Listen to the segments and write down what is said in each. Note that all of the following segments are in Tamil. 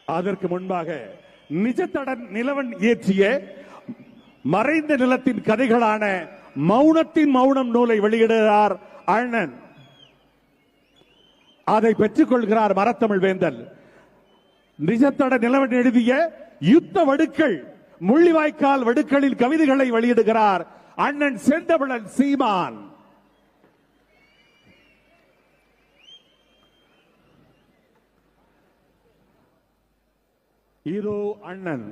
அதற்கு முன்பாக நிஜத்தடன் நிலவன் இயற்றிய மறைந்த நிலத்தின் கதைகளான மௌனத்தின் மௌனம் நூலை வெளியிடுகிறார் அண்ணன். அதை பெற்றுக் கொள்கிறார் மரத்தமிழ் வேந்தல். நிஜத்தட நிலவன் எழுதிய யுத்த வடுக்கள் முள்ளிவாய்க்கால் வடுக்களில் கவிதைகளை வெளியிடுகிறார் அண்ணன் செந்தமிழன் சீமான். இதோ அண்ணன்.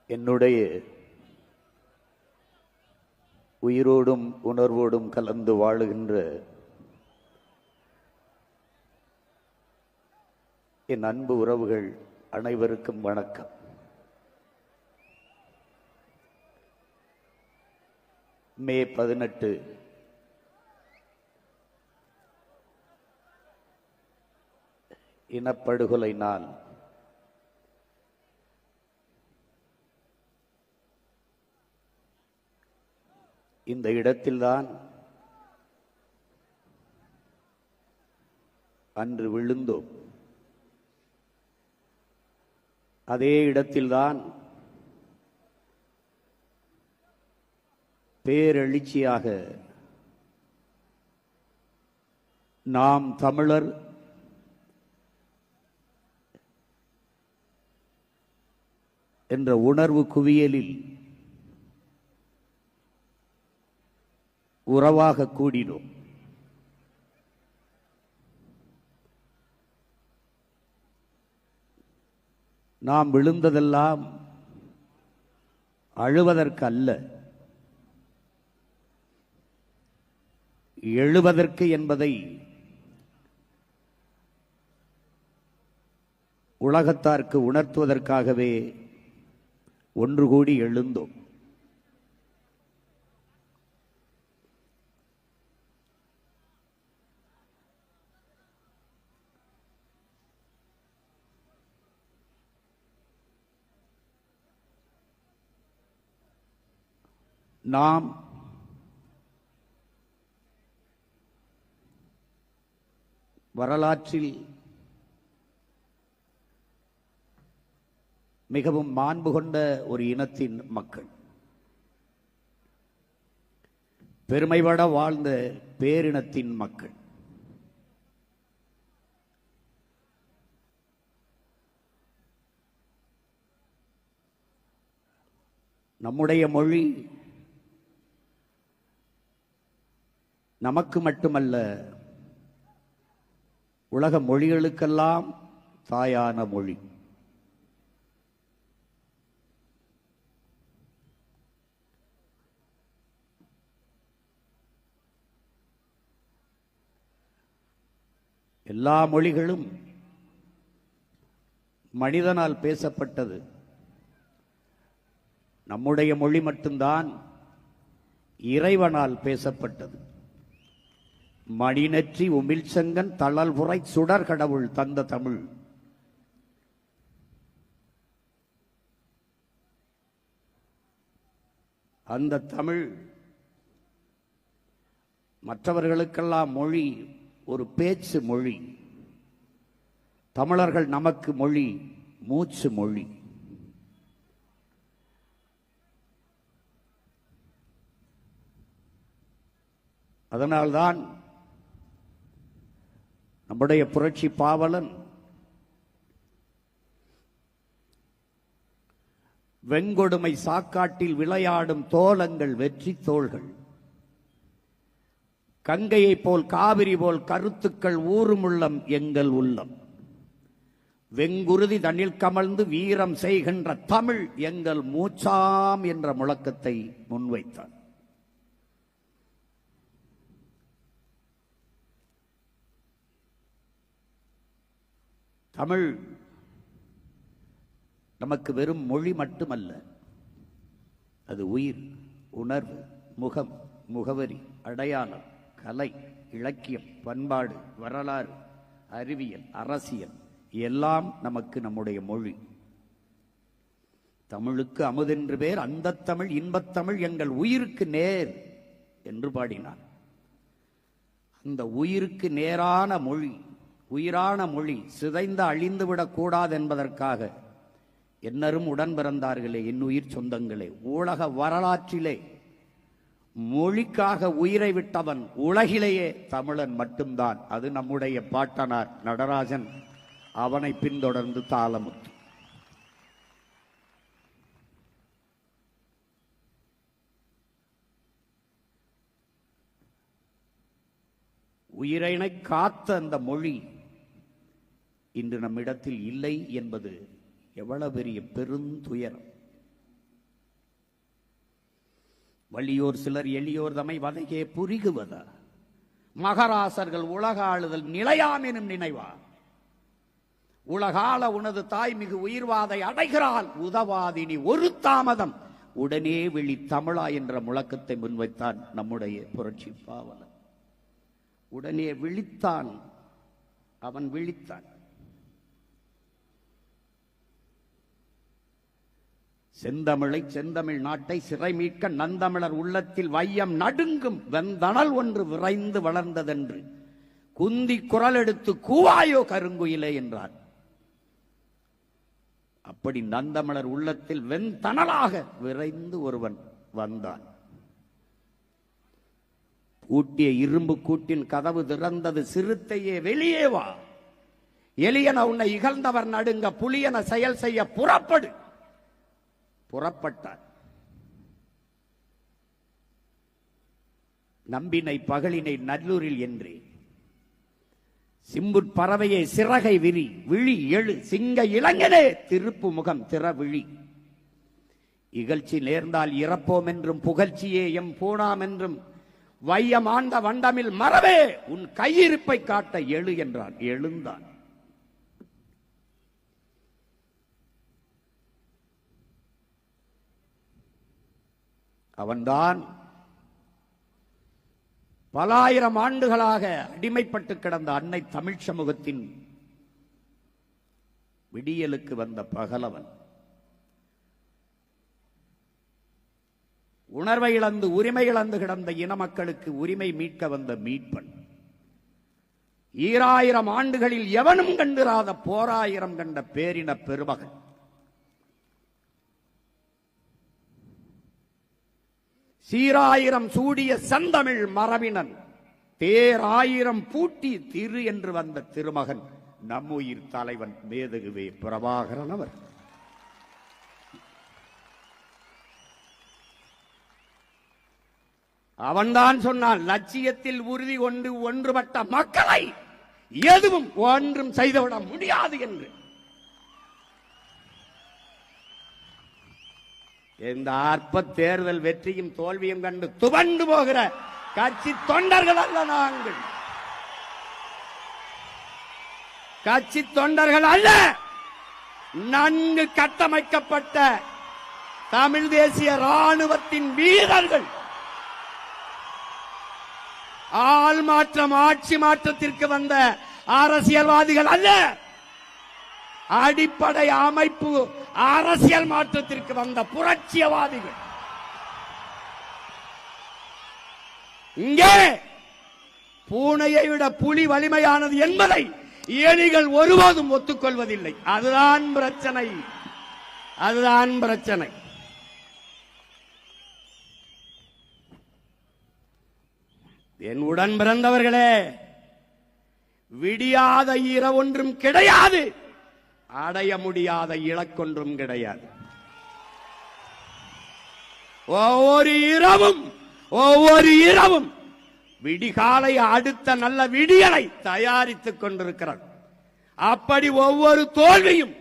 என்னுடைய உயிரோடும் உணர்வோடும் கலந்து வாழுகின்ற என் அன்பு உறவுகள் அனைவருக்கும் வணக்கம். மே 18 இனப்படுகொலை நாள். இந்த இடத்தில்தான் அன்று விழுந்தோம். அதே இடத்தில்தான் பேரெழுச்சியாக நாம் தமிழர் என்ற உணர்வு குவியலில் உறவாக கூடினோம். நாம் விழுந்ததெல்லாம் அழுவதற்கு அல்ல, எழுவதற்கு என்பதை உலகத்தாருக்கு உணர்த்துவதற்காகவே ஒன்று கூடி எழுந்தோம். நாம் வரலாற்றில் மிகவும் மாண்பு கொண்ட ஒரு இனத்தின் மக்கள், பெருமைபட வாழ்ந்த பேரினத்தின் மக்கள். நம்முடைய மொழி நமக்கு மட்டுமல்ல, உலக மொழிகளுக்கெல்லாம் தாயான மொழி. எல்லா மொழிகளும் மனிதனால் பேசப்பட்டது. நம்முடைய மொழி மட்டும்தான் இறைவனால் பேசப்பட்டது. மணிநெற்றி உமிழ்செங்கன் தளல்புரை சுடர் கடவுள் தந்த தமிழ். அந்த தமிழ் மற்றவர்களுக்கெல்லாம் மொழி, ஒரு பேச்சு மொழி. தமிழர்கள் நமக்கு மொழி, மூச்சு மொழி. அதனால்தான் நம்முடைய புரட்சி பாவலன் வெங்கொடுமை சாக்காட்டில் விளையாடும் தோலங்கள் வெற்றி தோள்கள், கங்கையைப் போல் காவிரி போல் கருத்துக்கள் ஊறும் உள்ளம் எங்கள் உள்ளம், வெங்குருதி தண்ணில் கமழ்ந்து வீரம் செய்கின்ற தமிழ் எங்கள் மூச்சாம் என்ற முழக்கத்தை முன்வைத்தார். தமிழ் நமக்கு வெறும் மொழி மட்டுமல்ல, அது உயிர், உணர்வு, முகம், முகவரி, அடையாளம், கலை, இலக்கியம், பண்பாடு, வரலாறு, அறிவியல், அரசியல் எல்லாம் நமக்கு நம்முடைய மொழி. தமிழுக்கு அமுதென்று பேர், அந்த தமிழ் இன்பத்தமிழ் எங்கள் உயிருக்கு நேர் என்று பாடினார். அந்த உயிருக்கு நேரான மொழி, உயிரான மொழி சிதைந்து அழிந்துவிடக் கூடாது என்பதற்காக என்னரும் உடன் பிறந்தார்களே, என் உயிர் சொந்தங்களே, உலக வரலாற்றிலே மொழிக்காக உயிரை விட்டவன் உலகிலேயே தமிழன் மட்டும்தான். அது நம்முடைய பாட்டனார் நடராஜன், அவனை பின்தொடர்ந்து தாளமுத்து. உயிரினை காத்த அந்த மொழி இன்று நம்மிடத்தில் இல்லை என்பது எவ்வளவு பெரிய பெருந்துயரம். வலியோர் சிலர் எளியோர் தமை வதையே புரிகுவதா, மகராசர்கள் உலக ஆளுதல் நிலையாம் எனும் நினைவா, உலகால உனது தாய் மிகு உயிர்வாதை அடைகிறாள் உதவாதினி ஒரு தாமதம் உடனே விழி தமிழா என்ற முழக்கத்தை முன்வைத்தான் நம்முடைய புரட்சி பாவலன். உடனே விழித்தான், அவன் விழித்தான். செந்தமிழை செந்தமிழ் நாட்டை சிறை மீட்க நந்தமிழர் உள்ளத்தில் வையம் நடுங்கும் வெந்தணல் ஒன்று விரைந்து வளர்ந்ததென்று குந்தி குரல் எடுத்து கூவாயோ கருங்குயிலே என்றார். அப்படி நந்தமிழர் உள்ளத்தில் வெந்தணலாக விரைந்து ஒருவன் வந்தான். பூட்டிய இரும்பு கூட்டின் கதவு திறந்தது, சிறுத்தையே வெளியே வா, எலியன உன்னை இகழ்ந்தவர் நடுங்க, புலியன செயல் செய்ய புறப்படு. புறப்பட்டார். நம்பினை பகலினை நல்லூரில் என்றே, சிம்புட் பறவையை சிறகை விரி, விழி எழு சிங்க இளைஞனே திருப்பு முகம் திற விழி. இகழ்ச்சி நேர்ந்தால் இறப்போம் என்றும் புகழ்ச்சியே எம் போனாம் என்றும் வையம் ஆண்ட வண்டமில் மறவே உன் கையிருப்பை காட்ட எழு என்றான். எழுந்தான். அவன்தான் பல ஆயிரம் ஆண்டுகளாக அடிமைப்பட்டு கிடந்த அன்னை தமிழ் சமூகத்தின் விடியலுக்கு வந்த பகலவன். உணர்வை இழந்து உரிமை இழந்து கிடந்த இன மக்களுக்கு உரிமை மீட்க வந்த மீட்பன். 2000 ஆண்டுகளில் எவனும் கண்டிராத போராயிரம் கண்ட பேரின பெருமகன். சீராயிரம் சூடிய செந்தமிழ் மரபினன், தேராயிரம் பூட்டி திரு என்று வந்த திருமகன் நம்முயிர் தலைவன் மேதகுவே பிரபாகரன் அவர். அவன்தான் சொன்னான், லட்சியத்தில் உறுதி கொண்டு ஒன்றுபட்ட மக்களை எதுவும் ஒன்றும் செய்துவிட முடியாது என்று. இந்த அற்ப தேர்தல் வெற்றியும் தோல்வியும் கண்டு துவண்டு போகிற கட்சி தொண்டர்கள் அல்ல நாங்கள். கட்சி தொண்டர்கள் அல்ல, நன்கு கட்டமைக்கப்பட்ட தமிழ் தேசிய ராணுவத்தின் வீரர்கள். ஆள் மாற்றம் ஆட்சி மாற்றத்திற்கு வந்த அரசியல்வாதிகள் அல்ல, அடிப்படை அமைப்பு அரசியல் மாற்றத்திற்கு வந்த புரட்சியவாதிகள். இங்கே பூனையை விட புலி வலிமையானது என்பதை எலிகள் ஒருபோதும் ஒத்துக்கொள்வதில்லை. அதுதான் பிரச்சனை, அதுதான் பிரச்சனை. என் உடன் பிறந்தவர்களே, விடியாத இரவொன்றும் கிடையாது, அடைய முடியாத இலக்கொன்றும் கிடையாது. ஒவ்வொரு இரவும் விடிகாலை அடுத்த நல்ல விடியலை தயாரித்துக் கொண்டிருக்கிறார். அப்படி ஒவ்வொரு தோல்வியும்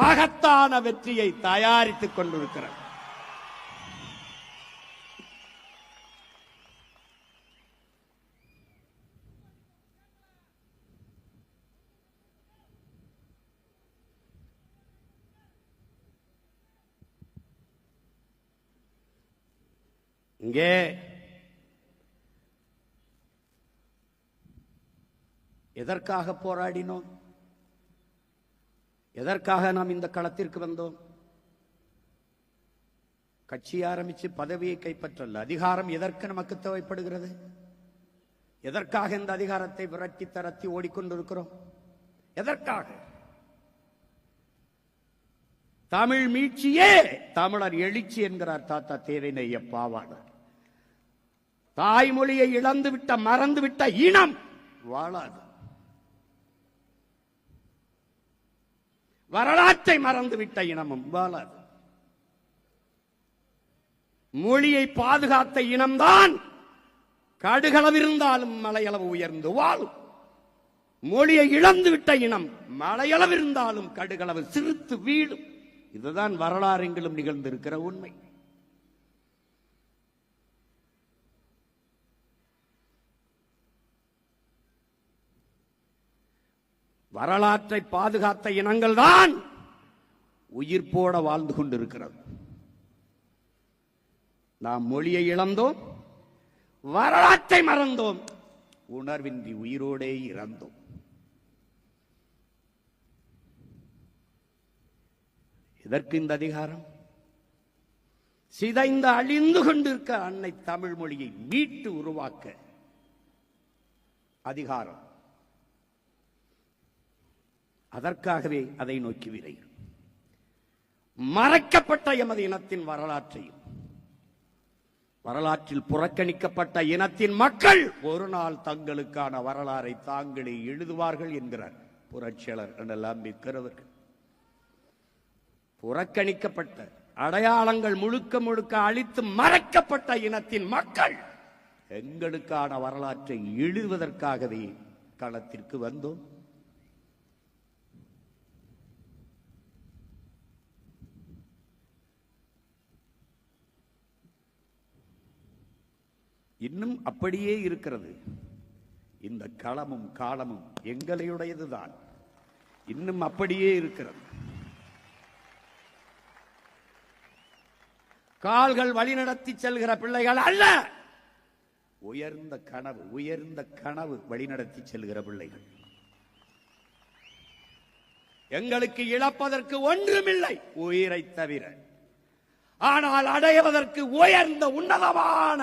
மகத்தான வெற்றியை தயாரித்துக் கொண்டிருக்கிறார். இங்கே எதற்காக போராடினோம்? எதற்காக நாம் இந்த களத்திற்கு வந்தோம்? கட்சி ஆரம்பிச்சு பதவியை கைப்பற்றல. அதிகாரம் எதற்கு நமக்கு தேவைப்படுகிறது? எதற்காக இந்த அதிகாரத்தை விரட்டி தரத்தி ஓடிக்கொண்டிருக்கிறோம்? எதற்காக? தமிழ் மீட்சியே தமிழர் எழுச்சி என்கிறார் தாத்தா தேவநேய பாவாணர். தாய்மொழியை இழந்துவிட்ட மறந்துவிட்ட இனம் வாழாது. வரலாற்றை மறந்துவிட்ட இனமும் வாழாது. மொழியை பாதுகாத்த இனம்தான் கடுகளவிருந்தாலும் மலையளவு உயர்ந்து வாழும். மொழியை இழந்துவிட்ட இனம் மலையளவிருந்தாலும் கடுகளவு சிறுத்து வீழும். இதுதான் வரலாறெங்கிலும் நிகழ்ந்திருக்கிற உண்மை. வரலாற்றை பாதுகாத்த இனங்கள் தான் உயிர்ப்போட வாழ்ந்து கொண்டிருக்கிறது. நாம் மொழியை இழந்தோம், வரலாற்றை மறந்தோம், உணர்வின்றி உயிரோடே இறந்தோம். இதற்கு இந்த அதிகாரம் சிதைந்த அழிந்து கொண்டிருக்க அன்னை தமிழ் மொழியை மீட்டு உருவாக்க அதிகாரம். அதற்காகவே அதை நோக்கி விரைகிறோம். மறைக்கப்பட்ட எமது இனத்தின் வரலாற்றையும் வரலாற்றில் புறக்கணிக்கப்பட்ட இனத்தின் மக்கள் ஒரு நாள் தங்களுக்கான வரலாறை தாங்களே எழுதுவார்கள் என்கிறார் புரட்சியாளர் அண்ணல் அம்பேத்கர் அவர்கள். புறக்கணிக்கப்பட்ட அடையாளங்கள் முழுக்க முழுக்க அழித்து மறைக்கப்பட்ட இனத்தின் மக்கள் எங்களுக்கான வரலாற்றை எழுதுவதற்காகவே களத்திற்கு வந்தோம். இன்னும் அப்படியே இருக்கிறது. இந்த களமும் காலமும் எங்களுடையதுதான். இன்னும் அப்படியே இருக்கிறது. கால்கள் வழிநடத்தி செல்கிற பிள்ளைகள் அல்ல, உயர்ந்த கனவு வழிநடத்தி செல்கிற பிள்ளைகள். எங்களுக்கு இழப்பதற்கு ஒன்றுமில்லை உயிரை தவிர. ஆனால் அடைவதற்கு உயர்ந்த உன்னதமான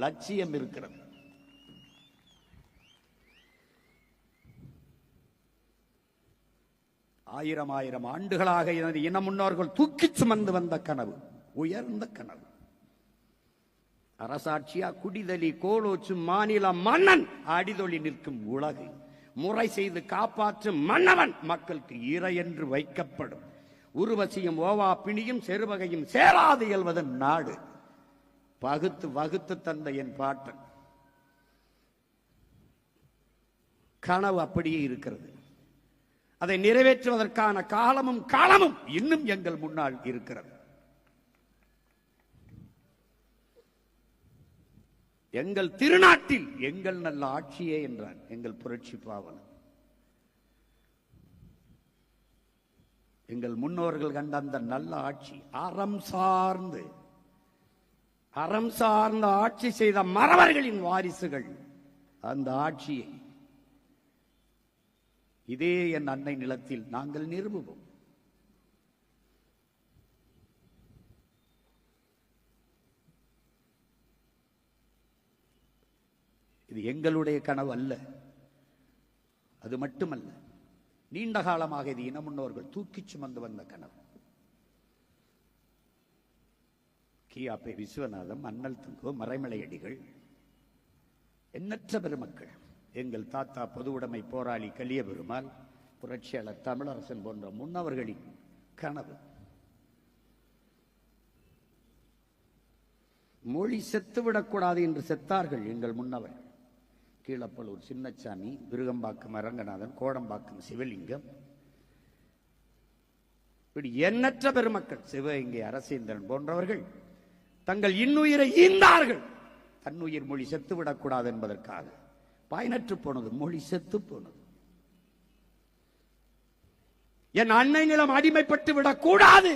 லட்சியம் இருக்கிறது. ஆயிரம் ஆண்டுகளாக எனது இன முன்னோர்கள் தூக்கி சுமந்து வந்த கனவு, உயர்ந்த கனவு. அரசாட்சியா குடிதலி கோலோச்சும் மாநில மன்னன் அடிதொழி நிற்கும் உலகு முறை செய்து காப்பாற்றும் மன்னவன் மக்களுக்கு இறை என்று வைக்கப்படும். உருவசியும் ஓவா பிணியும் செருவகையும் சேராது இயல்வதன் நாடு பகுத்து வகுத்து தந்த என் பாட்டன். கனவு அப்படியே இருக்கிறது. அதை நிறைவேற்றுவதற்கான காலமும் இன்னும் எங்கள் முன்னால் இருக்கிறது. எங்கள் திருநாட்டில் எங்கள் நல்ல ஆட்சியே என்றான் எங்கள் புரட்சி பாவலன். எங்கள் முன்னோர்கள் கண்ட அந்த நல்ல ஆட்சி, அறம் சார்ந்த ஆட்சி செய்த மறவர்களின் வாரிசுகள் அந்த ஆட்சியை இதே என் அன்னை நிலத்தில் நாங்கள் நிறுவுவோம். இது எங்களுடைய கனவு அல்ல. அது மட்டுமல்ல, நீண்ட காலமாக இது இன முன்னோர்கள் தூக்கி சுமந்து வந்த கனவு. கியாபே விஸ்வநாதம், அண்ணல் தங்கோ, மறைமலையடிகள், எண்ணற்ற பெருமக்கள், எங்கள் தாத்தா பொதுவுடைமை போராளி கலிய பெருமாள், புரட்சியாளர் தமிழரசன் போன்ற முன்னவர்களின் கனவு. மொழி செத்துவிடக்கூடாது என்று செத்தார்கள் எங்கள் முன்னவர். கீழப்பலூர் சின்னச்சாமி, விருகம்பாக்கம் அரங்கநாதன், கோடம்பாக்கம் சிவலிங்கம், இப்படி எண்ணற்ற பெருமக்கள், சிவகங்கை அரசேந்திரன் போன்றவர்கள் தங்கள் இன்னுயிரை ஈந்தார்கள். தன்னுயிர் மொழி செத்துவிடக்கூடாது என்பதற்காக. பயனற்று போனது, மொழி செத்து போனது. என் அன்னை நிலம் அடிமைப்பட்டு விடக்கூடாது,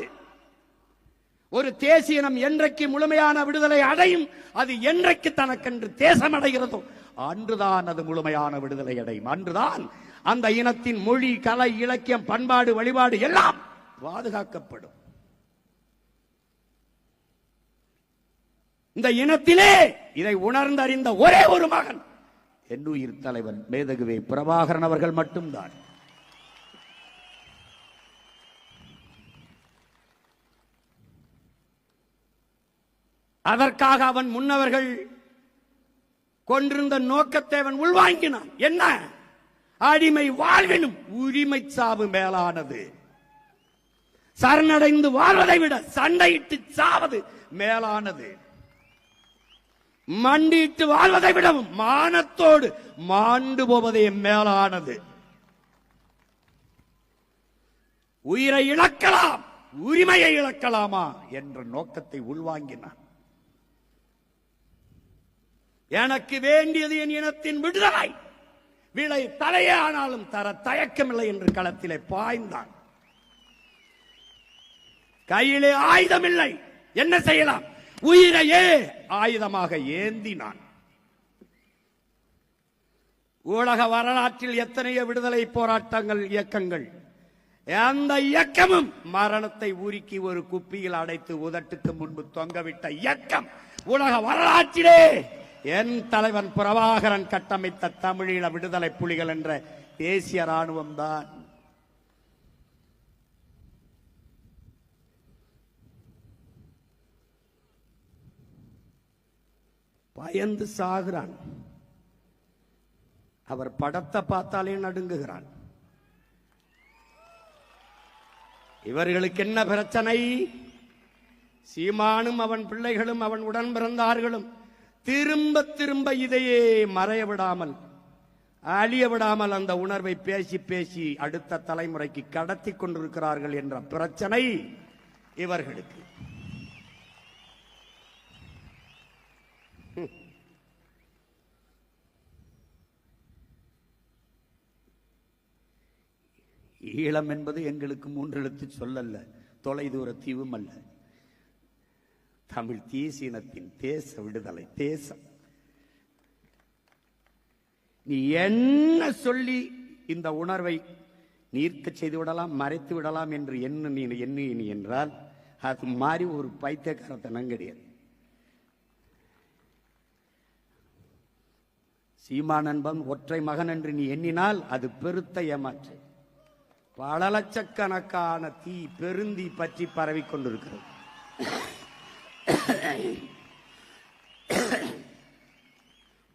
ஒரு தேசிய இனம் என்றைக்கு முழுமையான விடுதலை அடையும், அது என்றைக்கு தனக்கென்று தேசம் அடைகிறதோ அன்றுதான் அது முழுமையான விடுதலை அடையும். அன்றுதான் அந்த இனத்தின் மொழி, கலை, இலக்கியம், பண்பாடு, வழிபாடு எல்லாம் பாதுகாக்கப்படும். இந்த இனத்திலே இதை உணர்ந்தறிந்த ஒரே ஒரு மகன் என்னுயிர் தலைவன் மேதகுவே பிரபாகரன் அவர்கள் மட்டும்தான். அதற்காக அவன் முன்னவர்கள் கொண்டிருந்த நோக்கத்தை அவன் உள்வாங்கினான். என்ன? அடிமை வாழ்வினும் உரிமை சாவு மேலானது. சரணடைந்து வாழ்வதை விட சண்டையிட்டு சாவது மேலானது. மண்டிட்டு வாழ்வதை விடவும் மானத்தோடு மாண்டு போவதே மேலானது. உயிரை இழக்கலாம், உரிமையை இழக்கலாமா என்ற நோக்கத்தை உள்வாங்கினான். எனக்கு வேண்டியது என் இனத்தின் விடுதலை, விலை தலையே ஆனாலும் தர தயக்கமில்லை என்று களத்திலே பாய்ந்தான். கையிலே ஆயுதம் இல்லை, என்ன செய்யலாம்? உயிரையே ஆயுதமாக ஏந்தினான். உலக வரலாற்றில் எத்தனையோ விடுதலை போராட்டங்கள், இயக்கங்கள், அந்த இயக்கமும் மரணத்தை உருக்கி ஒரு குப்பியில் அடைத்து உதட்டுக்கு முன்பு தொங்கவிட்ட இயக்கம் உலக வரலாற்றிலே என் தலைவன் பிரபாகரன் கட்டமைத்த தமிழீழ விடுதலை புலிகள் என்ற தேசிய ராணுவம் தான். பயந்து சாகிறான். அவர் படத்தை பார்த்தாலே நடுங்குகிறான். இவர்களுக்கு என்ன பிரச்சனை? சீமானும் அவன் பிள்ளைகளும் அவன் உடன் பிறந்தார்களும் திரும்ப திரும்ப இதையே மறைய விடாமல், அழிய விடாமல் அந்த உணர்வை பேசி பேசி அடுத்த தலைமுறைக்கு கடத்தி கொண்டிருக்கிறார்கள் என்ற பிரச்சனை இவர்களுக்கு. ஈழம் என்பது எங்களுக்கு 3 எழுத்து சொல்லல்ல, தொலைதூர தீவும் அல்ல. தமிழ் தேசியத்தின் தேச விடுதலை தேசம். நீ என்ன சொல்லி இந்த உணர்வை நீர்க்க செய்து விடலாம், மறைத்து விடலாம் என்று எண்ணி என்றால் அது மாதிரி ஒரு பைத்தியக்காரத்தனம் கிடையாது. சீமானன்பன் ஒற்றை மகன் என்று நீ எண்ணினால் அது பெருத்த ஏமாற்று. பல லட்சக்கணக்கான தீ பெருந்தி பற்றி பரவி கொண்டிருக்கிறது.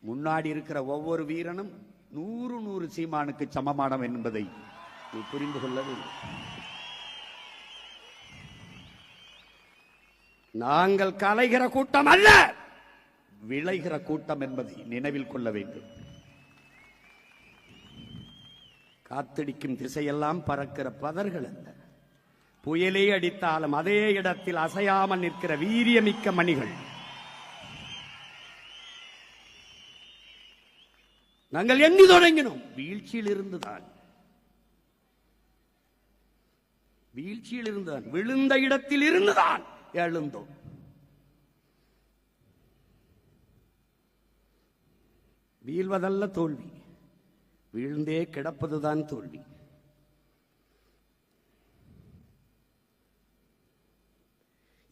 முன்னாடி இருக்கிற ஒவ்வொரு வீரனும் 100 சீமானுக்கு சமமானவன் என்பதை நீ புரிந்து கொள்ள வேண்டும். நாங்கள் கலைகிற கூட்டம் அல்ல, விளைகிற கூட்டம் என்பதை நினைவில் கொள்ள வேண்டும். காத்தடிக்கும் திசையெல்லாம் பறக்கிற பதர்கள் அல்ல, புயலே அடித்தாலும் அதே இடத்தில் அசையாமல் நிற்கிற வீரியமிக்க மணிகள். நாங்கள் எண்ணி தொடங்கினோம், வீழ்ச்சியில் இருந்துதான் விழுந்த இடத்தில் இருந்துதான் எழுந்தோம். வீழ்வதல்ல தோல்வி, வீழ்ந்தே கிடப்பதுதான் தோல்வி.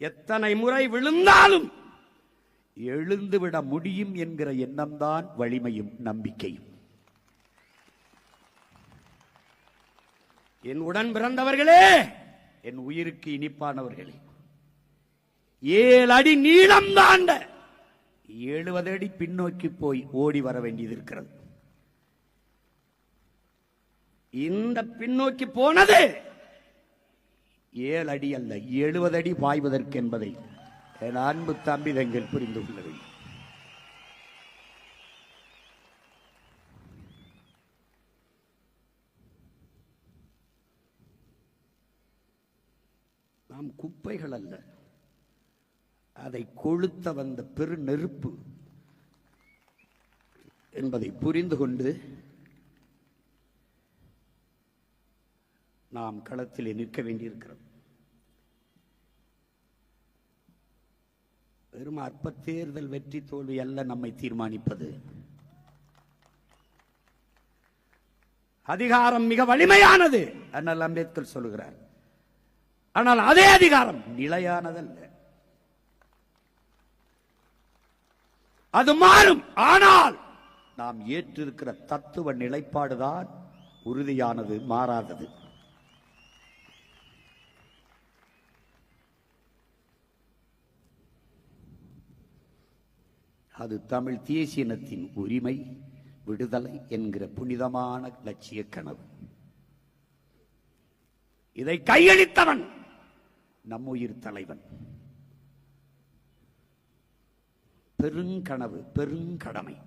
எத்தனை முறை விழுந்தாலும் எழுந்துவிட முடியும் என்கிற எண்ணம்தான் வலிமையும் நம்பிக்கையும். என் உடன் பிறந்தவர்களே, என் உயிருக்கு இனிப்பானவர்களே, 7 அடி நீளம் தாண்ட 70 அடி பின்னோக்கி போய் ஓடி வர வேண்டியது இருக்கிறது. இந்த பின்னோக்கி போனது 7 அடி அல்ல, 70 அடி பாய்வதற்கு என்பதை என் அன்பு தம்பி தங்கள் புரிந்து கொள்ள வேண்டும். நாம் குப்பைகள் அல்ல, அதை கொளுத்த வந்த பெரு நெருப்பு என்பதை புரிந்து கொண்டு நாம் களத்தில் நிற்க வேண்டியிருக்கிறது. வெறும் அற்ப தேர்தல் வெற்றி தோல்வி அல்ல நம்மை தீர்மானிப்பது. அதிகாரம் மிக வலிமையானது, அண்ணல் அம்பேத்கர் சொல்லுகிறார். ஆனால் அதே அதிகாரம் நிலையானதல்ல, அது மாறும். ஆனால் நாம் ஏற்றிருக்கிற தத்துவ நிலைப்பாடுதான் உறுதியானது, மாறாதது. அது தமிழ் தேசியனத்தின் உரிமை, விடுதலை என்கிற புனிதமான லட்சிய கனவு. இதை கையளித்தவன் நம் உயிர் தலைவன். பெருங்கனவு, பெருங்கடமை.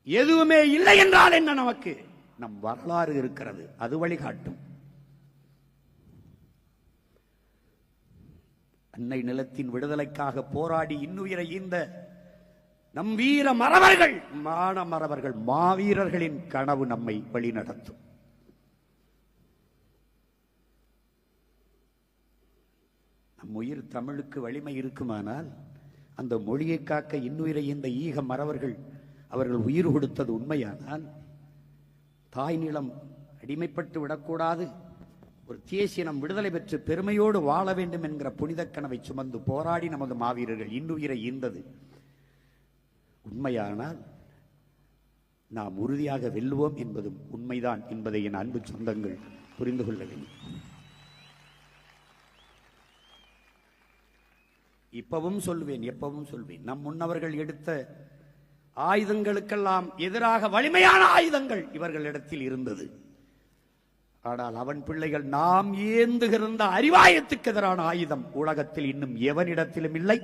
எதுவுமே இல்லை என்றால் என்ன? நமக்கு நம் வரலாறு இருக்கிறது, அது வழிகாட்டும். அன்னை நிலத்தின் விடுதலைக்காக போராடி இன்னுயிரை ஈந்த நம் வீர மறவர்கள், மான மறவர்கள், மாவீரர்களின் கனவு நம்மை வழிநடத்தும். நம் உயிர் தமிழுக்கு வலிமை இருக்குமானால் அந்த மொழியை காக்க இன்னுயிரை ஈந்த ஈக மறவர்கள் அவர்கள் உயிர் கொடுத்தது உண்மையானால் தாய் நிலம் அடிமைப்பட்டு விடக்கூடாது, ஒரு தேசியம் விடுதலை பெற்று பெருமையோடு வாழ வேண்டும் என்கிற புனித கனவை சுமந்து போராடி நமது மாவீரர்கள் இன்னுயிரை ஈந்தது உண்மையானால் நாம் உறுதியாக வெல்லுவோம் என்பதும் உண்மைதான் என்பதை என் அன்பு சொந்தங்கள் புரிந்து கொள்ள வேண்டும். இப்பவும் சொல்வேன், எப்பவும் சொல்வேன், நம் முன்னவர்கள் எடுத்த ஆயுதங்களுக்கெல்லாம் எதிராக வலிமையான ஆயுதங்கள் இவர்களிடத்தில் இருந்தது. ஆனால் அவன் பிள்ளைகள் நாம் ஏந்துகிற அறிவாயத்துக்கு எதிரான ஆயுதம் உலகத்தில் இன்னும் எவனிடத்திலும் இல்லை.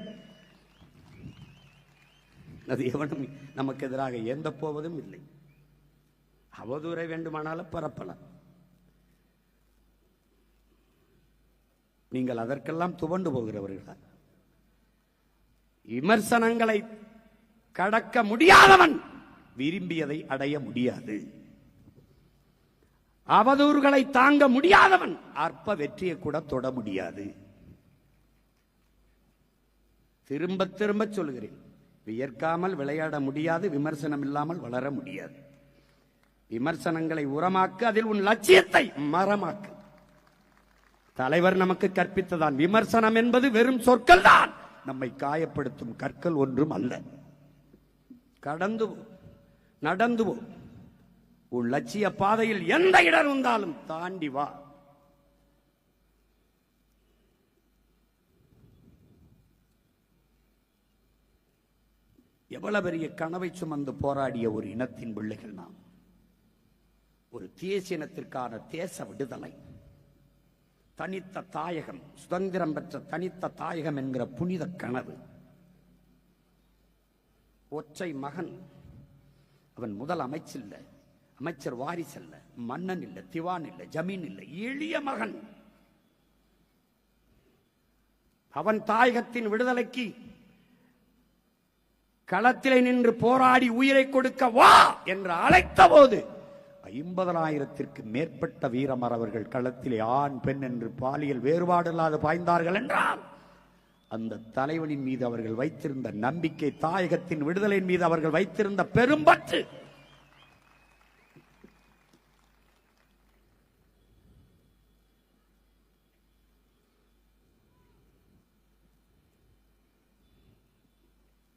அது எவனும் நமக்கு எதிராக ஏந்த போவதும் இல்லை. அவதூறை வேண்டுமானாலும் பரப்பலாம். நீங்கள் அதற்கெல்லாம் துவண்டு போகிறவர்களா? விமர்சனங்களை கடக்க முடியாதவன் விரும்பியதை அடைய முடியாது. அவதூறுகளை தாங்க முடியாதவன் அற்ப வெற்றியை கூட தொட முடியாது. திரும்ப திரும்ப சொல்கிறேன், வியர்க்காமல் விளையாட முடியாது, விமர்சனம் இல்லாமல் வளர முடியாது. விமர்சனங்களை உரமாக்கு, அதில் உன் லட்சியத்தை மரமாக்கு. தலைவர் நமக்கு கற்பித்ததான் விமர்சனம் என்பது வெறும் சொற்கள் தான், நம்மை காயப்படுத்தும் கற்கள் ஒன்றும் அல்ல. கடந்து நடந்து உன் லட்சிய பாதையில் எந்த இடம் இருந்தாலும் தாண்டி வா. எவ்வளவு பெரிய கனவை சுமந்து போராடிய ஒரு இனத்தின் பிள்ளைகள் நாம். ஒரு தேசிய இனத்திற்கான தேச விடுதலை, தனித்த தாயகம், சுதந்திரம் பெற்ற தனித்த தாயகம் என்கிற புனித கனவு. ஒற்றை மகன், அவன் முதல் அமைச்சில்ல, அமைச்சர் வாரிசல்ல, மன்னன் இல்ல, திவான் இல்ல, ஜமீன் இல்ல, எளிய மகன். அவன் தாயகத்தின் விடுதலைக்கு களத்திலே நின்று போராடி உயிரை கொடுக்க வா என்று அழைத்த போது 50,000ற்கு மேற்பட்ட வீரமறவர்கள் களத்திலே ஆண் பெண் என்று பாலியல் வேறுபாடு இல்லாது பாய்ந்தார்கள் என்றால் அந்த தலைவனின் மீது அவர்கள் வைத்திருந்த நம்பிக்கை, தாயகத்தின் விடுதலையின் மீது அவர்கள் வைத்திருந்த பெரும்பற்று.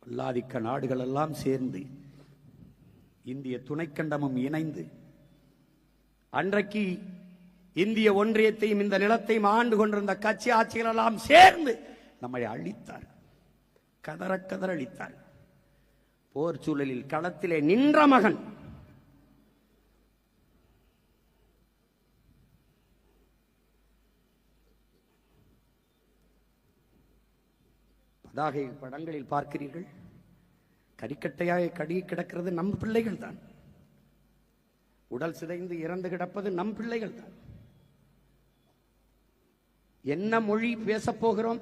அல்லாதிக்க நாடுகள் எல்லாம் சேர்ந்து, இந்திய துணைக்கண்டமும் இணைந்து, அன்றைக்கு இந்திய ஒன்றியத்தையும் இந்த நிலத்தையும் ஆண்டு கொண்டிருந்த கட்சி ஆட்சிகள் எல்லாம் சேர்ந்து நம்மை அழித்தார், கதற கதற அழித்தார். போர் சூழலில் களத்திலே நின்ற மகன் பதாகை படங்களில் பார்க்கிறீர்கள், கரிக்கட்டையாக கடி கிடக்கிறது நம் பிள்ளைகள் தான். உடல் சிதைந்து இறந்து கிடப்பது நம் பிள்ளைகள் தான். என்ன மொழி பேசப் போகிறோம்,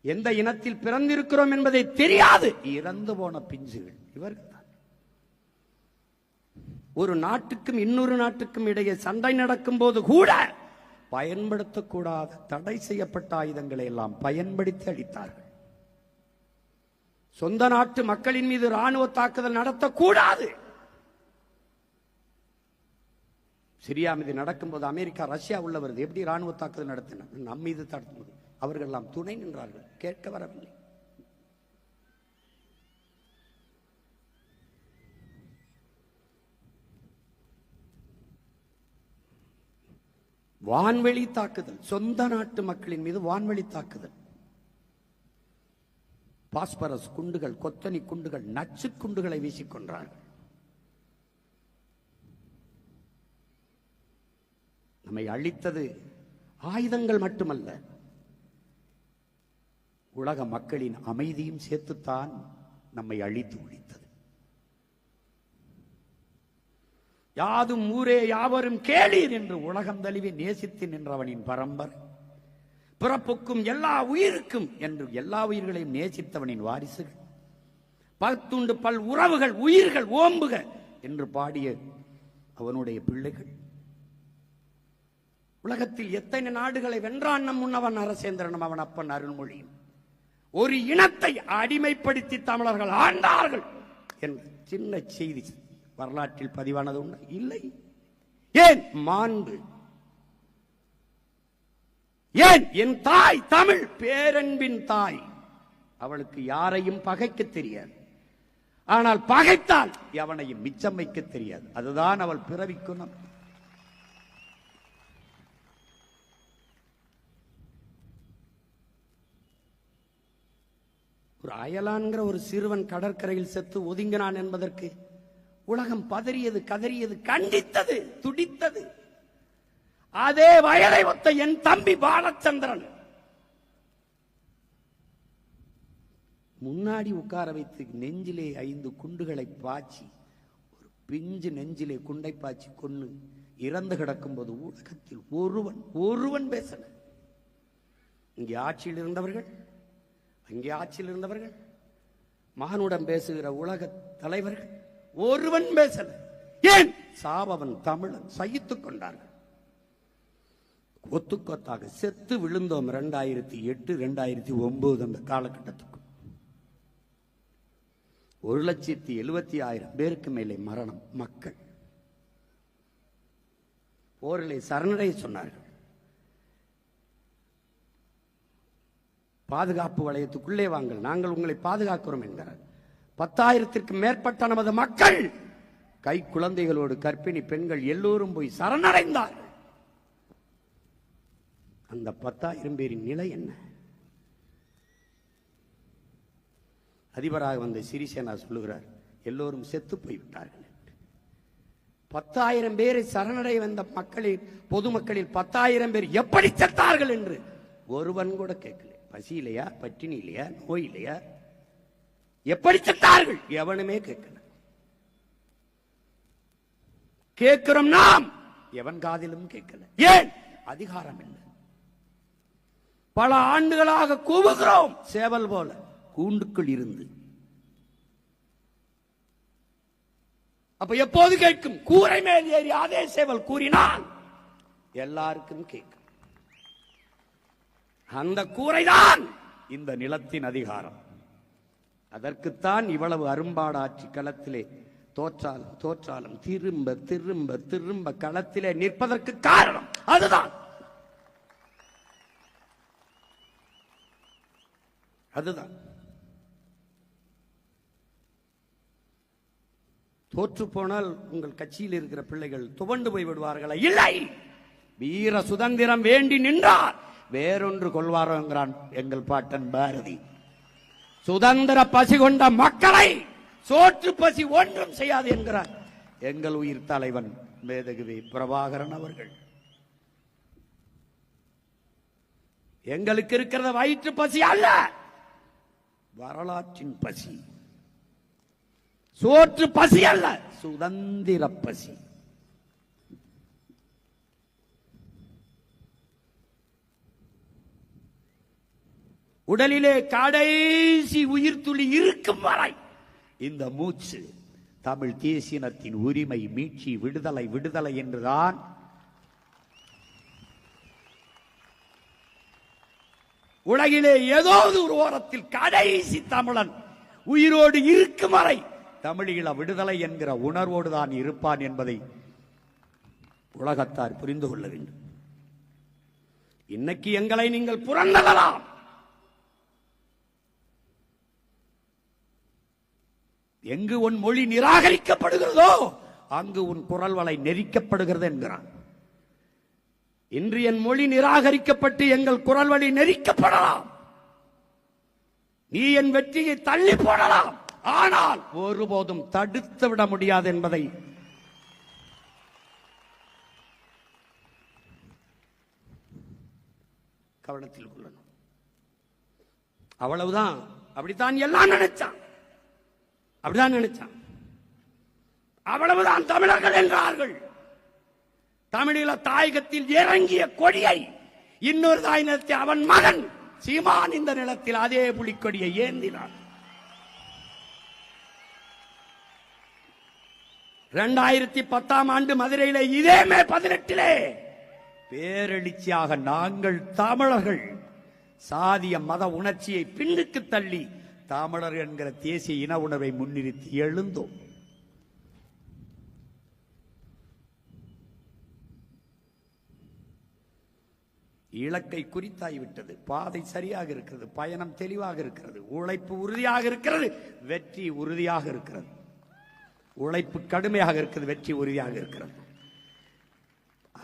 எந்த இனத்தில் பிறந்திருக்கிறோம் என்பதை தெரியாது இறந்து போன பிஞ்சுகள் இவர்கள் தான். ஒரு நாட்டுக்கும் இன்னொரு நாட்டுக்கும் இடையே சண்டை நடக்கும் போது கூட பயன்படுத்தக்கூடாத தடை செய்யப்பட்ட ஆயுதங்களை எல்லாம் பயன்படுத்தி அளித்தார்கள். சொந்த நாட்டு மக்களின் மீது ராணுவ தாக்குதல் நடத்தக்கூடாது. சிரியா மீது நடக்கும்போது அமெரிக்கா ரஷ்யா உள்ள வருது, எப்படி ராணுவ தாக்குதல் நடத்தின? நம் மீது நடத்தும்போது அவர்கள் எல்லாம் துணை நின்றார்கள், கேட்க வரவில்லை. வான்வெளி தாக்குதல், சொந்த நாட்டு மக்களின் மீது வான்வெளி தாக்குதல். பாஸ்பரஸ் குண்டுகள், கொத்தனி குண்டுகள், நச்சு குண்டுகளை வீசிக்கொண்டார்கள். நம்மை அழித்தது ஆயுதங்கள் மட்டுமல்ல, உலக மக்களின் அமைதியும் சேர்த்துத்தான் நம்மை அழித்து ஒழித்தது. யாதும் ஊரே யாவரும் கேளீர் என்று உலகம் தழுவி நேசித்து நின்றவனின் பரம்பரை, பிறப்புக்கும் எல்லா உயிருக்கும் என்று எல்லா உயிர்களையும் நேசித்தவனின் வாரிசுகள், பத்துண்டு பல் உறவுகள் உயிர்கள் ஓம்புக என்று பாடிய அவனுடைய பிள்ளைகள். உலகத்தில் எத்தனை நாடுகளை வென்றான் நம் முன்னவன் அரசேந்திரனும் அவன் அப்பன் அருள்மொழியும். ஒரு இனத்தை அடிமைப்படுத்தி தமிழர்கள் ஆண்டார்கள் என்ற சின்ன செய்தி வரலாற்றில் பதிவானது உண்டு இல்லை. ஏன் மாண்பு? ஏன் என் தாய் தமிழ் பேரன்பின் தாய், அவளுக்கு யாரையும் பகைக்க தெரியாது, ஆனால் பகைத்தால் எவனையும் மிச்சம் வைக்க தெரியாது. அதுதான் அவள் பிறவி குணம். ஒரு அயலான்கிற ஒரு சிறுவன் கடற்கரையில் செத்து ஒதுங்கினான் என்பதற்கு உலகம் பதறியது, கதறியது, கண்டித்தது, துடித்தது. அதே வயதை ஒத்த என் தம்பி பாலச்சந்திரன் முன்னாடி உட்கார வைத்து நெஞ்சிலே 5 குண்டுகளை பாய்ச்சி, ஒரு பிஞ்சு நெஞ்சிலே குண்டை பாய்ச்சி கொண்டு இறந்து கிடக்கும் போது உலகத்தில் ஒருவன் பேசல. இங்கே ஆட்சியில் இருந்தவர்கள், அங்கே ஆட்சியில் இருந்தவர்கள், மகனுடன் பேசுகிற உலக தலைவர்கள் ஒருவன் பேசல. ஏன்? சாபவன் தமிழன் சகித்துக் கொண்டார்கள். கொத்து கொத்தாக செத்து விழுந்தோம் 2008 2009 அந்த காலகட்டத்துக்கு. 1,70,000 பேருக்கு மேலே மரணம். மக்கள் போரிலே சரணடைய சொன்னார்கள். பாதுகாப்பு வளையத்துக்குள்ளே வாங்கள், நாங்கள் உங்களை பாதுகாக்கிறோம் என்கிறார். 10,000த்திற்கு மேற்பட்ட நமது மக்கள், கை குழந்தைகளோடு கர்ப்பிணி பெண்கள் எல்லோரும் போய் சரணடைந்தார்கள். அந்த 10,000 பேரின் நிலை என்ன? அதிபராக வந்த சிறிசேனா சொல்லுகிறார், எல்லோரும் செத்து போய்விட்டார்கள். 10,000 பேரை சரணடை வந்த மக்களில், பொதுமக்களில் 10,000 பேர் எப்படி செத்தார்கள் என்று ஒருவன் கூட கேட்கல. பசி இல்லையா, பட்டினி இல்லையா, நோய் இல்லையா, எப்படி செத்தார்கள் எவனுமே கேட்கல. கேட்கிறோம் நாம், எவன் காதிலும் கேட்கல. ஏன்? அதிகாரம் இல்லை. பல ஆண்டுகளாக கூவுகிறோம் சேவல் போல கூண்டுக்குள் இருந்து. அப்ப எப்போது கேட்கும்? கூரை மேல் ஏறி அதே சேவல் கூறினால் எல்லாருக்கும் கேட்கும். அந்த கூரைதான் இந்த நிலத்தின் அதிகாரம். அதற்குத்தான் இவ்வளவு அரும்பாடாட்சி களத்திலே தோற்றாலும் திரும்ப திரும்ப திரும்ப களத்திலே நிற்பதற்கு காரணம் அதுதான். தோற்று போனால் உங்கள் கட்சியில் இருக்கிற பிள்ளைகள் துவண்டு போய் விடுவார்களா? இல்லை. வீர சுதந்திரம் வேண்டி நின்றார், வேறொன்று கொள்வாரோ என்கிறான் எங்கள் பாட்டன் பாரதி. சுதந்திர பசி கொண்ட மக்களை சோற்று பசி ஒன்றும் செய்யாது என்கிறார் எங்கள் உயிர் தலைவன் மேதகுவி பிரபாகரன் அவர்கள். எங்களுக்கு இருக்கிறத வயிற்று பசி அல்ல, வரலாற்றின் பசி. சோற்று பசி அல்ல, சுதந்திர பசி. உடலிலே கடைசி உயிர் துளி இருக்கும் வரை இந்த மூச்சு தமிழ் தேசியத்தின் உரிமை, மீட்சி, விடுதலை, விடுதலை என்றுதான் உலகிலே ஏதோ ஒரு ஓரத்தில் கடைசி தமிழன் உயிரோடு இருக்கும் வரை தமிழீழ விடுதலை என்கிற உணர்வோடு தான் இருப்பான் என்பதை உலகத்தார் புரிந்து கொள்ள வேண்டும். இன்னைக்கு எங்களை நீங்கள் புறந்தள்ளலாம், எங்கு உன் மொழி நிராகரிக்கப்படுகிறதோ அங்கு உன் குரல் வலை நெரிக்கப்படுகிறது என்கிறான். இன்று என் மொழி நிராகரிக்கப்பட்டு எங்கள் குரல் வழி நெரிக்கப்படலாம், நீ என் வெற்றியை தள்ளி போடலாம், ஆனால் ஒருபோதும் தடுத்து விட முடியாது என்பதை கவனத்தில் கொள்ளணும். அவ்வளவுதான். அப்படித்தான் எல்லாம் நினைச்சான், அப்படிதான் நினைச்சான். அவ்வளவுதான் தமிழர்கள் என்றார்கள். தமிழீழ தாயகத்தில் இறங்கிய கொடியை இன்னொரு தாய் நிலத்தில் அவன் மகன் சீமான் இந்த நிலத்தில் அதே புலிக்கொடியை ஏந்தினான். 2010 மதுரையிலே இதே மே 18 பேரெழுச்சியாக நாங்கள் தமிழர்கள் சாதிய மத உணர்ச்சியை பின்னுக்கு தள்ளி தமிழர் என்கிற தேசிய இன உணர்வை முன்னிறுத்தி எழுந்தோம். இலக்கை குறித்தாய்விட்டது, பாதை சரியாக இருக்கிறது, பயணம் தெளிவாக இருக்கிறது, உழைப்பு உறுதியாக இருக்கிறது, வெற்றி உறுதியாக இருக்கிறது. உழைப்பு கடுமையாக இருக்கிறது, வெற்றி உறுதியாக இருக்கிறது.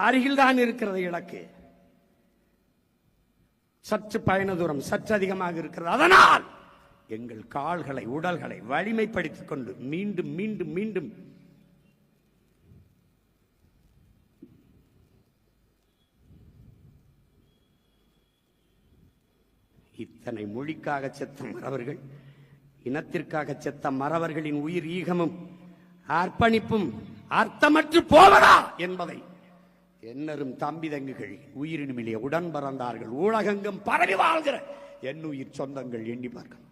அருகில் தான் இருக்கிறது இலக்கு, சற்று பயண தூரம் சற்று அதிகமாக இருக்கிறது. அதனால் எங்கள் கால்களை உடல்களை வலிமைப்படுத்திக் கொண்டு மீண்டும் மீண்டும் மீண்டும் இத்தனை மொழிக்காக செத்த மறவர்கள், இனத்திற்காக செத்த மறவர்களின் உயிர் ஈகமும் அர்ப்பணிப்பும் அர்த்தமற்று போவதா என்பதை என்னரும் தம்பி தங்குகள் உயிரினுமிலே உடன் பறந்தார்கள் உலகெங்கும் பரவி வாழ்கிற என் உயிர் சொந்தங்கள் எண்ணி பார்க்கணும்.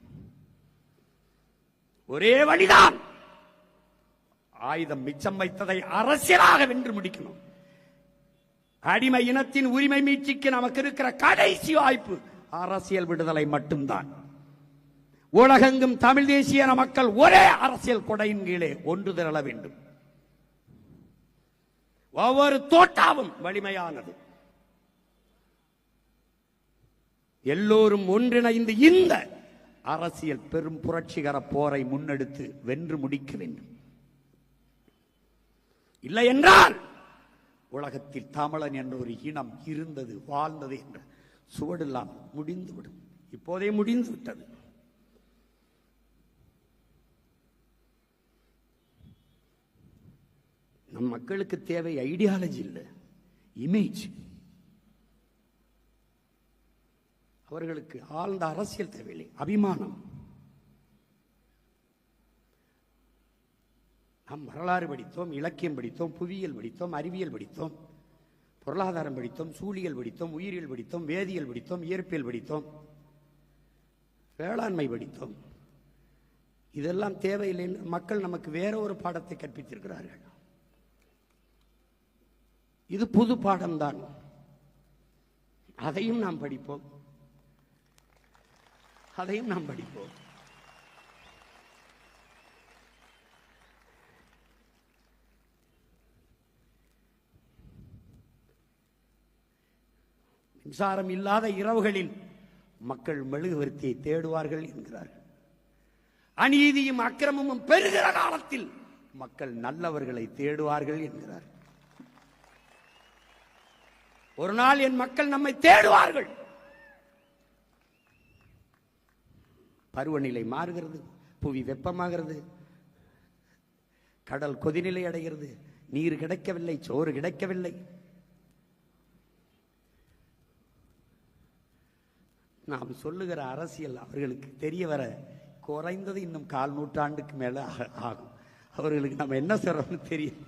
ஒரே வழிதான், ஆயுதம் மிச்சம் வைத்ததை அரசியலாக வென்று முடிக்கணும். அடிமை இனத்தின் உரிமை மீட்சிக்கு நமக்கு இருக்கிற கடைசி வாய்ப்பு அரசியல் விடுதலை மட்டும்தான். உலகெங்கும் தமிழ் தேசிய மக்கள் ஒரே அரசியல் கொடையின் கீழே ஒன்று திரள வேண்டும். ஒவ்வொரு தோட்டாவும் வலிமையானது. எல்லோரும் ஒன்றிணைந்து இந்த அரசியல் பெரும் புரட்சிகர போரை முன்னெடுத்து வென்று முடிக்க வேண்டும். இல்லை என்றால் உலகத்தில் தமிழன் என்ற ஒரு இனம் இருந்தது வாழ்ந்தது என்ற சுவடெல்லாம் முடிந்துவிடும். இப்போதே முடிந்து விட்டது. நம் மக்களுக்கு தேவை ஐடியாலஜி இல்லை, இமேஜ். அவர்களுக்கு ஆழ்ந்த அரசியல் தேவையில்லை, அபிமானம். நாம் வரலாறு படித்தோம், இலக்கியம் படித்தோம், புவியியல் படித்தோம், அறிவியல் படித்தோம், பொருளாதாரம் படித்தோம், சூழியல் படித்தோம், உயிரியல் படித்தோம், வேதியியல் படித்தோம், இயற்பியல் படித்தோம், வேளாண்மை படித்தோம். இதெல்லாம் தேவையில்லை என்று மக்கள் நமக்கு வேற ஒரு பாடத்தை கற்பித்திருக்கிறார்கள். இது புது பாடம்தான், அதையும் நாம் படிப்போம், அதையும் நாம் படிப்போம். மின்சாரம் இல்லாத இரவுகளில் மக்கள் மெழுகுவர்த்தியை தேடுவார்கள் என்கிறார்கள். அநீதியும் அக்கிரமமும் பெருகிற காலத்தில் மக்கள் நல்லவர்களை தேடுவார்கள் என்கிறார்கள். ஒரு நாள் என் மக்கள் நம்மை தேடுவார்கள். பருவநிலை மாறுகிறது, புவி வெப்பமாகிறது, கடல் கொதிநிலை அடைகிறது, நீர் கிடைக்கவில்லை, சோறு கிடைக்கவில்லை. நாம் சொல்லுகிற அரசியல் அவர்களுக்கு தெரிய வர குறைந்தது இன்னும் 1/4 நூற்றாண்டுக்கு மேல ஆகும். அவர்களுக்கு நம்ம என்ன சொல்றோம்னு தெரியும்.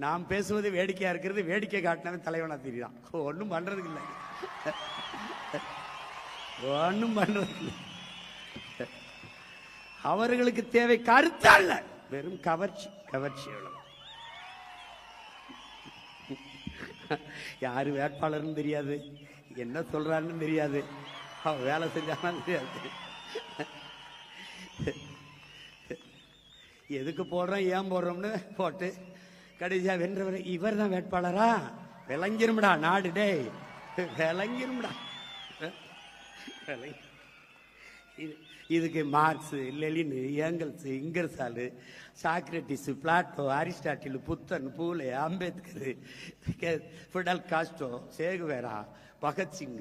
நாம் பேசுவது வேடிக்கையா இருக்கிறது, வேடிக்கை காட்டினவன் தலைவனா தெரியுதான். ஒன்னும் பண்றதுக்கு இல்லை, ஒன்னும் பண்றதுக்கு இல்லை. அவர்களுக்கு தேவை கருத்து அல்ல, வெறும் கவர்ச்சி. கவர்ச்சி யாரு வேட்பாளர்னு தெரியாது, என்ன சொல்றான்னு தெரியாது, அவன் வேலை செஞ்சாலும் தெரியாது. எதுக்கு போடுறோம் ஏன் போடுறோம்னு போட்டு கடைசியா வென்றவர் இவர் தான் வேட்பாளரா? விளங்கிரும்டா நாடு, டே விளங்கிரும்டா. இதுக்கு marks, Lenin, Engels, இங்கர்சாலு, Socrates, Plato, Aristotle, புத்தன், பூலே, அம்பேத்கர், ஃபிடல் காஸ்ட்ரோ, சேகுவேரா, பகத்சிங்,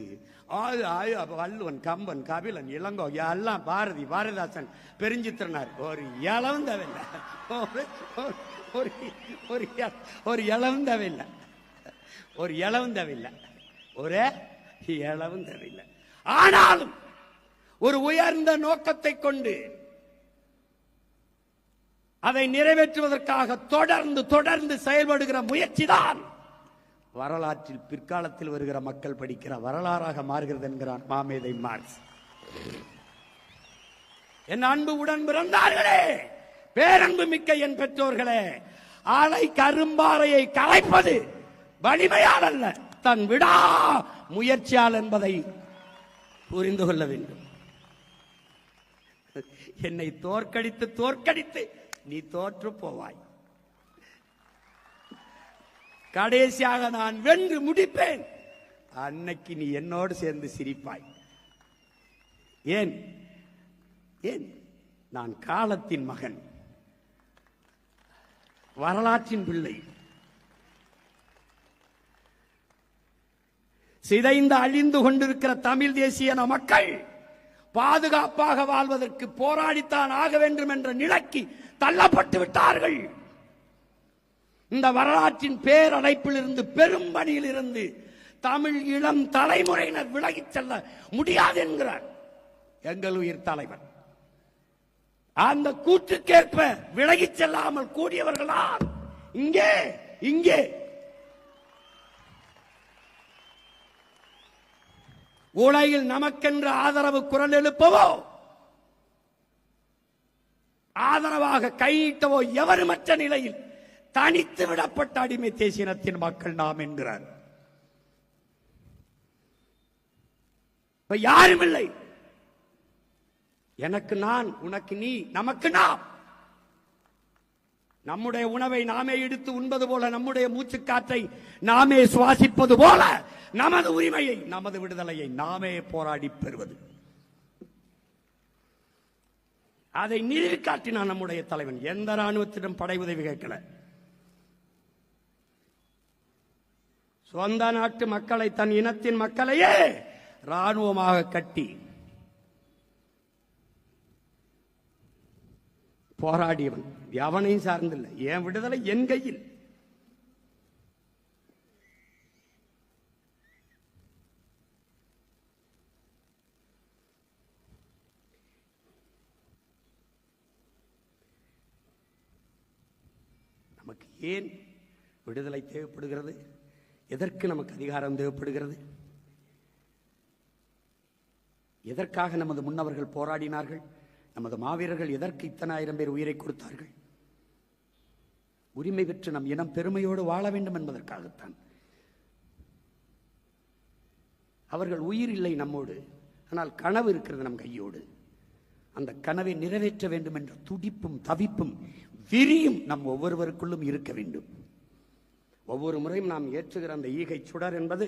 வள்ளுவன், கம்பன், கபிலன், இளங்கோ எல்லாம், பாரதி, பாரதிதாசன், பெருஞ்சித்திரனார். ஒரு இளவும் தேவையில்லை, ஒரு இளவும் தேவையில்லை, ஒரு இளவும் தேவையில்லை, ஒரே இளவும் தேவையில்லை. ஆனாலும் ஒரு உயர்ந்த நோக்கத்தை கொண்டு அதை நிறைவேற்றுவதற்காக தொடர்ந்து தொடர்ந்து செயல்படுகிற முயற்சி தான் வரலாற்றில் பிற்காலத்தில் வருகிற மக்கள் படிக்கிற வரலாறாக மாறுகிறது என்கிறார் மாமேதை மார்க்ஸ். என் அன்பு உடன் பிறந்தார்களே, பேரன்பு மிக்க என் பெற்றோர்களே, அலை கரும்பாறையை கலைப்பது வலிமையால் அல்ல, தன் விடா முயற்சியால் என்பதை புரிந்து கொள்ள வேண்டும். என்னை தோற்கடித்து தோற்கடித்து நீ தோற்று போவாய். கடைசியாக நான் வென்று முடிப்பேன். அன்னைக்கு நீ என்னோடு சேர்ந்து சிரிப்பாய். ஏன் ஏன் நான் காலத்தின் மகன், வரலாற்றின் பிள்ளை. சிதைந்து அழிந்து கொண்டிருக்கிற தமிழ் தேசிய மக்கள் பாதுகாப்பாக வாழ்வதற்கு போராடித்தான் ஆக வேண்டும் என்ற நிலைக்கு தள்ளப்பட்டு விட்டார்கள். இந்த வரலாற்றின் பேரடைப்பில் இருந்து, பெரும்பணியில் இருந்து தமிழ் இளம் தலைமுறையினர் விலகிச் செல்ல முடியாது என்கிறார் எங்கள் உயிர் தலைவர். அந்த கூற்றுக்கேற்ப விலகிச் செல்லாமல் கூடியவர்களால் இங்கே இங்கே உலகில் நமக்கென்ற ஆதரவு குரல் எழுப்பவோ ஆதரவாக கையிட்டவோ எவருமற்ற நிலையில் தனித்து விடப்பட்ட அடிமை தேசியத்தின் மக்கள் நாம் என்கிறார். யாரும் இல்லை. எனக்கு நான், உனக்கு நீ, நமக்கு நாம். நம்முடைய உணவை நாமே எடுத்து உண்பது போல, நம்முடைய மூச்சுக்காற்றை நாமே சுவாசிப்பது போல, நமது உரிமையை, நமது விடுதலையை நாமே போராடி பெறுவது. அதை நிறுவி காட்டினான் நம்முடைய தலைவன். எந்த ராணுவத்திடம் படை உதவி கேட்கல. சொந்த நாட்டு மக்களை, தன் இனத்தின் மக்களையே ராணுவமாக கட்டி போராடியவன். எவனையும் சார்ந்தில்லை. என் விடுதலை என் கையில். நமக்கு ஏன் விடுதலை தேவைப்படுகிறது? எதற்கு நமக்கு அதிகாரம் தேவைப்படுகிறது? எதற்காக நமது முன்னவர்கள் போராடினார்கள்? நமது மாவீரர்கள் எதற்கு இத்தனை ஆயிரம் பேர் உயிரை கொடுத்தார்கள்? உரிமை பெற்று நம் இனம் பெருமையோடு வாழ வேண்டும் என்பதற்காகத்தான். அவர்கள் உயிர் இல்லை நம்மோடு, ஆனால் கனவு இருக்கிறது நம் கையோடு. அந்த கனவை நிறைவேற்ற வேண்டும் என்ற துடிப்பும் தவிப்பும் விரியும் நம் ஒவ்வொருவருக்குள்ளும் இருக்க வேண்டும். ஒவ்வொரு முறையும் நாம் ஏற்றுகிற அந்த ஈகை சுடர் என்பது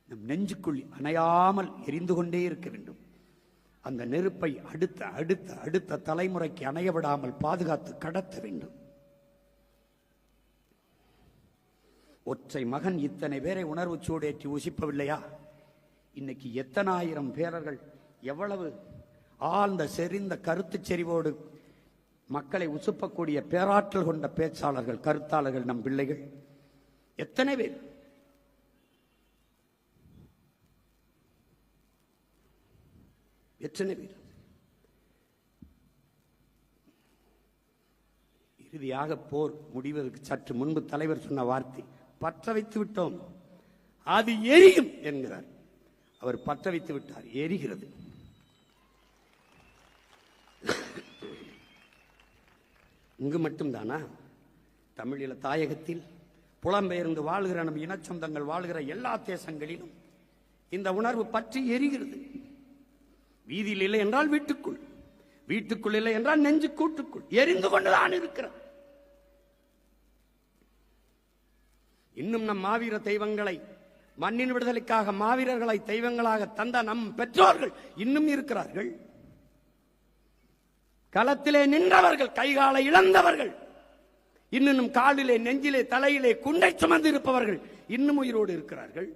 நம் நெஞ்சுக்குள் அணையாமல் எரிந்து கொண்டே இருக்க வேண்டும். அந்த நெருப்பை அடுத்த அடுத்த அடுத்த தலைமுறைக்கு அணைய விடாமல் பாதுகாத்து கடத்த வேண்டும். ஒற்றை மகன் இத்தனை பேரை உணர்வு சூடேற்றி உசிப்பவில்லையா? இன்னைக்கு எத்தனை ஆயிரம் பேரர்கள், எவ்வளவு ஆழ்ந்த செறிந்த கருத்து செறிவோடு மக்களை உசுப்பக்கூடிய பேராற்றல் கொண்ட பேச்சாளர்கள், கருத்தாளர்கள் நம் பிள்ளைகள் எத்தனை பேர். எத்தனை பேர். இறுதியாக போர் முடிவதற்கு சற்று முன்பு தலைவர் சொன்ன வார்த்தை, பற்ற வைத்து விட்டோம், அது எரியும் என்கிறார். அவர் பற்ற வைத்து விட்டார், எரிகிறது. இங்கு மட்டும்தானா? தமிழீழ தாயகத்தில் புலம்பெயர்ந்து வாழ்கிற நம் இனச்சொந்தங்கள் வாழ்கிற எல்லா தேசங்களிலும் இந்த உணர்வு பற்றி எரிகிறது. வீதியில் இல்லை என்றால் வீட்டுக்குள், வீட்டுக்குள் இல்லை என்றால் நெஞ்சு கூட்டுக்குள் எரிந்து கொண்டுதான் இருக்கிறது. இன்னும் நம் மாவீர தெய்வங்களை, மண்ணின் விடுதலைக்காக மாவீரர்களை தெய்வங்களாக தந்த நம் பெற்றோர்கள் இன்னும் இருக்கிறார்கள். களத்திலே நின்றவர்கள், கைகாலை இழந்தவர்கள், இன்னும் காலிலே, நெஞ்சிலே, தலையிலே குண்டை சுமந்து இருப்பவர்கள் இன்னும் உயிரோடு இருக்கிறார்கள்.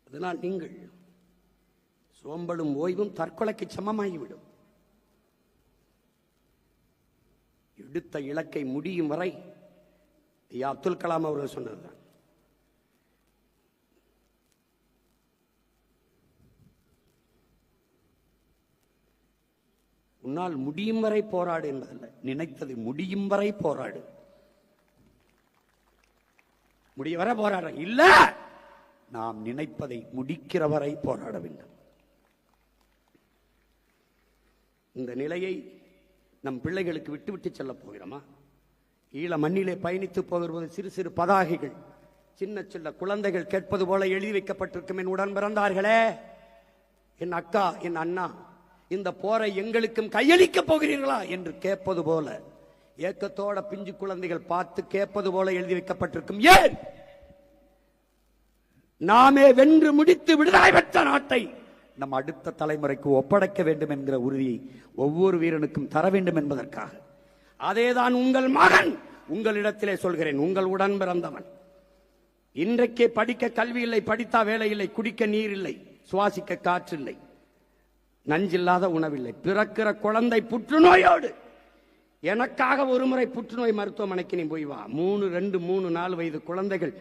அதனால் நீங்கள் சோம்பலும் ஓய்வும் தற்கொலைக்கு சமமாகிவிடும். எடுத்த இலக்கை முடியும் வரை அப்துல் கலாம் அவர்கள் சொன்னதுதான். உன்னால் முடியும் வரை போராடு என்பதல்ல, நினைத்தது முடியும் வரை போராடு. முடிய வரை போராட இல்ல, நாம் நினைப்பதை முடிக்கிற வரை போராட வேண்டும். இந்த நிலையை நம் பிள்ளைகளுக்கு விட்டுவிட்டு செல்ல போகிறோமா? ஈழ மண்ணிலே பயணித்து போகிறது சிறு சிறு பதாகைகள், சின்ன சின்ன குழந்தைகள் கேட்பது போல எழுதி வைக்கப்பட்டிருக்கும். என் உடன் பிறந்தார்களே, என் அக்கா, என் அண்ணா, இந்த போரை எங்களுக்கும் கையளிக்க போகிறீர்களா என்று கேட்பது போல, ஏக்கத்தோட பிஞ்சு குழந்தைகள் பார்த்து கேட்பது போல எழுதி வைக்கப்பட்டிருக்கும். ஏன்? நாமே வென்று முடித்து விடுதலை பெற்ற நாட்டை நம் அடுத்த தலைமுறைக்கு ஒப்படைக்க வேண்டும் என்கிற உறுதியை ஒவ்வொரு வீரனுக்கும் தர வேண்டும் என்பதற்காக. அதேதான் உங்கள் மகன் உங்களிடத்திலே சொல்கிறேன், உங்கள் உடன் பிறந்தவன். இன்றைக்கே படிக்க கல்வி இல்லை, படித்தா வேலை இல்லை, குடிக்க நீர் இல்லை, சுவாசிக்க காற்று இல்லை, நஞ்சில்லாத உணவில்லை, பிறக்கிற குழந்தை புற்றுநோயோடு. எனக்காக ஒரு முறை புற்றுநோய் மருத்துவமனைக்கு நீ போய் வா. 3-4 வயது குழந்தைகள்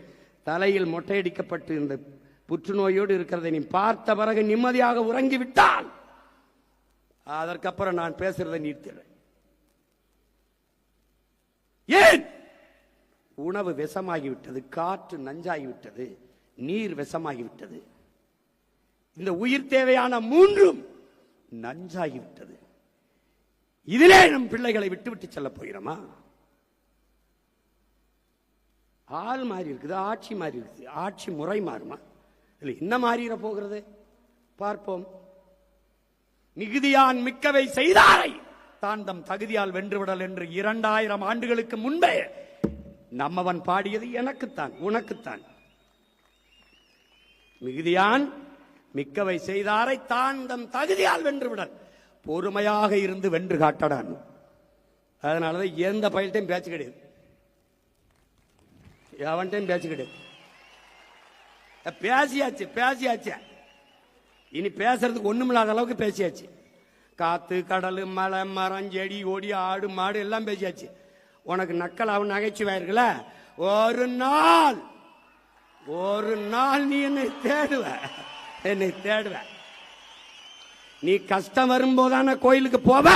தலையில் மொட்டையடிக்கப்பட்டு இந்த புற்றுநோயோடு இருக்கிறதை நீ பார்த்த பிறகு நிம்மதியாக உறங்கிவிட்டால் அதற்கப்புறம் நான் பேசுறதை நிறுத்திடுறேன். ஏன்? உணவு விஷமாகிவிட்டது, காற்று நஞ்சாகிவிட்டது, நீர் விஷமாகிவிட்டது, இந்த உயிர் தேவையான 3ம் நஞ்சாகிவிட்டது. இதிலே நம் பிள்ளைகளை விட்டுவிட்டு செல்ல போகிறோமா? ஆள் மாறி இருக்குது, ஆட்சி மாறி இருக்குது, ஆட்சி முறை மாறுமா? இல்லை, என்ன மாறிட போகிறது பார்ப்போம். மிகுதியான் மிக்கவை செய்தாரை தான் தம் தகுதியால் வென்றுவிடல் என்று 2000 ஆண்டுகளுக்கு முன்பே நம்மவன் பாடியது எனக்குத்தான், உனக்குத்தான். மிகுதியான் மிக்கவை செய்தாரை தான் தம் தகுதியால் வென்றுவிடல், பொறுமையாக இருந்து வென்று காட்டடான். அதனாலதான் எந்த பயில்ட்டையும் பேச்சு கிடையாது, எவன்டையும் பேச்சு கிடையாது. பேசியாச்சு, இனி பேசுறதுக்கு ஒண்ணுமில்லாத அளவுக்கு பேசியாச்சு. காத்து, கடல், மலை, மரம், செடி, கொடி, ஆடு, மாடு எல்லாம் பேசியாச்சு. உனக்கு நக்கலாவும் நகைச்சுவை இருக்குல்ல, ஒரு நாள் நீ என்னை தேடுவ. நீ கஷ்டம் வரும்போதான கோயிலுக்கு போவ,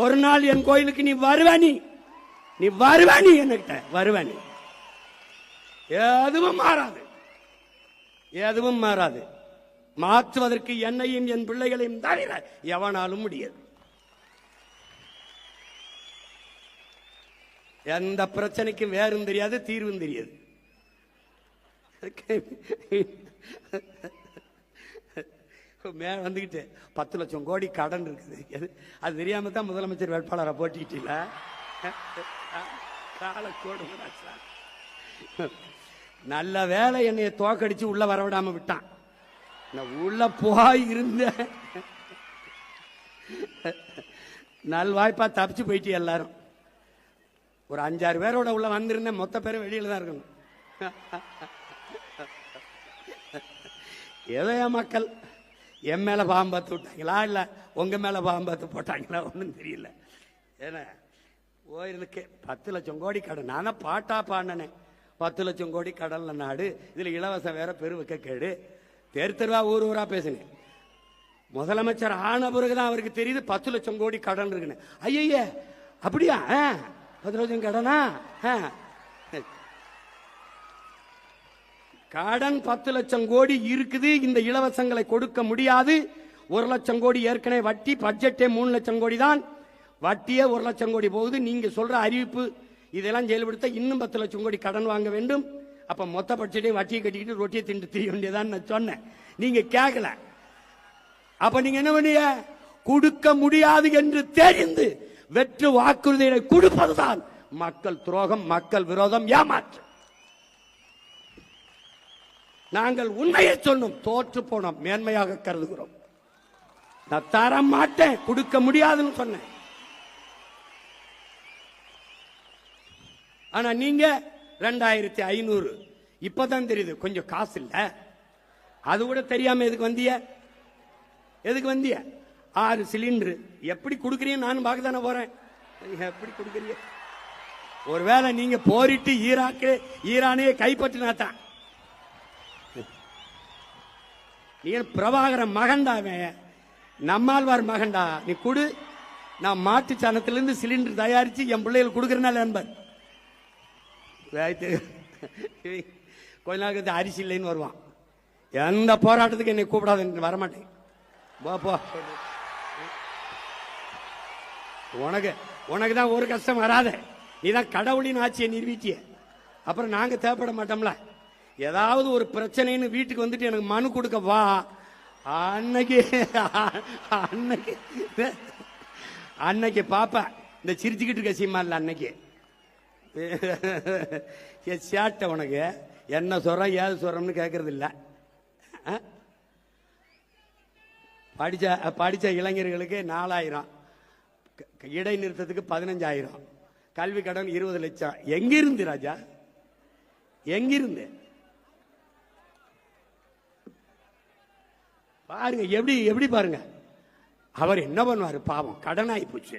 ஒரு நாள் என் கோயிலுக்கு நீ வருவ. நீ என்கிட்ட வருவ. நீ எதுவும் மாறாது. மாற்றுவதற்கு என்னையும் என் பிள்ளைகளையும் தவிர எவனாலும் முடியாது. எந்த பிரச்சனைக்கும் வேறும் தெரியாது, தீர்வும் தெரியாது. வந்துகிட்டு 10 லட்சம் கோடி கடன் இருக்குது, அது தெரியாம தான் முதலமைச்சர் வேட்பாளரை போட்டிக்கிட்டீங்கள. நல்ல வேலை என்னைய தோக்கடிச்சு உள்ள வரவிடாம விட்டான். உள்ள போய் இருந்த நல்வாய்ப்பா தப்பிச்சு போயிட்டு எல்லாரும். ஒரு 5-6 பேரோட உள்ள வந்திருந்தேன், மொத்த பேரும் வெளியில தான் இருக்கணும். ஏதோ என் மக்கள் என் மேல பாம்பாத்து விட்டாங்களா இல்ல உங்க மேல பாம்பாத்து போட்டாங்களா ஒன்றும் தெரியல. ஏன்னா போயிருந்துக்கு 10 லட்சம் கோடி கடன். நானே பாட்டா பாடினேன், 10 லட்சம் கோடி கடல்ல நாடு, இதுல இலவசம் வேற பெருவிக்க கேடு. தெருவா ஊரா பேசினேன். முதலமைச்சர் ஆன பிறகுதான் அவருக்கு தெரியுது 10 லட்சம் கோடி கடன் இருக்குன்னு. ஐய அப்படியா? 10 லட்சம் கடனா? கடன் 10 லட்சம் கோடி இருக்குது. இந்த இலவசங்களை கொடுக்க முடியாது. 1 லட்சம் கோடி ஏற்கனவே வட்டி. பட்ஜெட்டே 3 லட்சம் கோடி தான். வட்டியே 1 லட்சம் கோடி போகுது. நீங்க சொல்ற அறிவிப்பு இதெல்லாம் செயல்படுத்த இன்னும் 10 லட்சம் கோடி கடன் வாங்க வேண்டும். அப்ப மொத்த பட்ஜெட்டை வட்டியை கட்டிக்கிட்டு ரொட்டியை திண்டு தெரிய வேண்டியதான் நான் சொன்னேன். நீங்க கேட்கல. அப்ப நீங்க என்ன பண்ணீங்க? கொடுக்க முடியாது என்று தெரிந்து வெற்று வாக்குறுதிகளை கொடுப்பதுதான் மக்கள் துரோகம், மக்கள் விரோதம், ஏமாற்று. நாங்கள் உண்மையை சொன்னோம், தோற்று போனோம், மேன்மையாக கருதுகிறோம். நான் தர மாட்டேன், கொடுக்க முடியாதுன்னு சொன்னேன். ஆனா நீங்க 2500 இப்பதான் தெரியுது கொஞ்சம் காசு இல்ல. அது கூட தெரியாம எதுக்கு வந்திய? எதுக்கு வந்திய? 6 சிலிண்டர் எப்படி கொடுக்கறீங்க? நானும் பார்க்க தானே போறேன். எப்படி கொடுக்கறீங்க? ஒருவேளை நீங்க போரிட்டு ஈரானையே கைப்பற்றினா தான். நீ பிரபாகரன் மகன்டாவே, நம்மாழ்வார் மகன்டா. நீ கொடு, நான் மாட்டு சாணத்திலிருந்து சிலிண்டர் தயாரிச்சு என் பிள்ளைகள் கொடுக்கறனால நண்பர். கொஞ்ச நாளுக்கு அரிசி இல்லைன்னு வருவான். எந்த போராட்டத்துக்கு என்னை கூப்பிடாத, வரமாட்டேன். போ. உனக்கு தான் ஒரு கஷ்டம் வராத. நீதான் கடவுளின் ஆட்சியை நிரூபிச்சிய. அப்புறம் நாங்க தேவைப்பட மாட்டோம்ல. ஏதாவது ஒரு பிரச்சனைன்னு வீட்டுக்கு வந்துட்டு எனக்கு மனு கொடுக்க வா. அன்னைக்கு பாப்பா இந்த சிரிச்சுக்கிட்டு இருக்க சீமா இல்ல. அன்னைக்கு சேட்டை உனக்கு என்ன சொல்றேன் ஏது சொல்றோம்னு கேட்கறது இல்ல. படிச்ச இளைஞர்களுக்கு 4000, இடைநிறுத்தத்துக்கு 15,000, கல்வி கடன் 20 லட்சம். எங்கிருந்து ராஜா? எங்கிருந்து? பாருங்க எப்படி பாருங்க. அவர் என்ன பண்ணுவாரு பாவம், கடன் ஆகி போச்சு.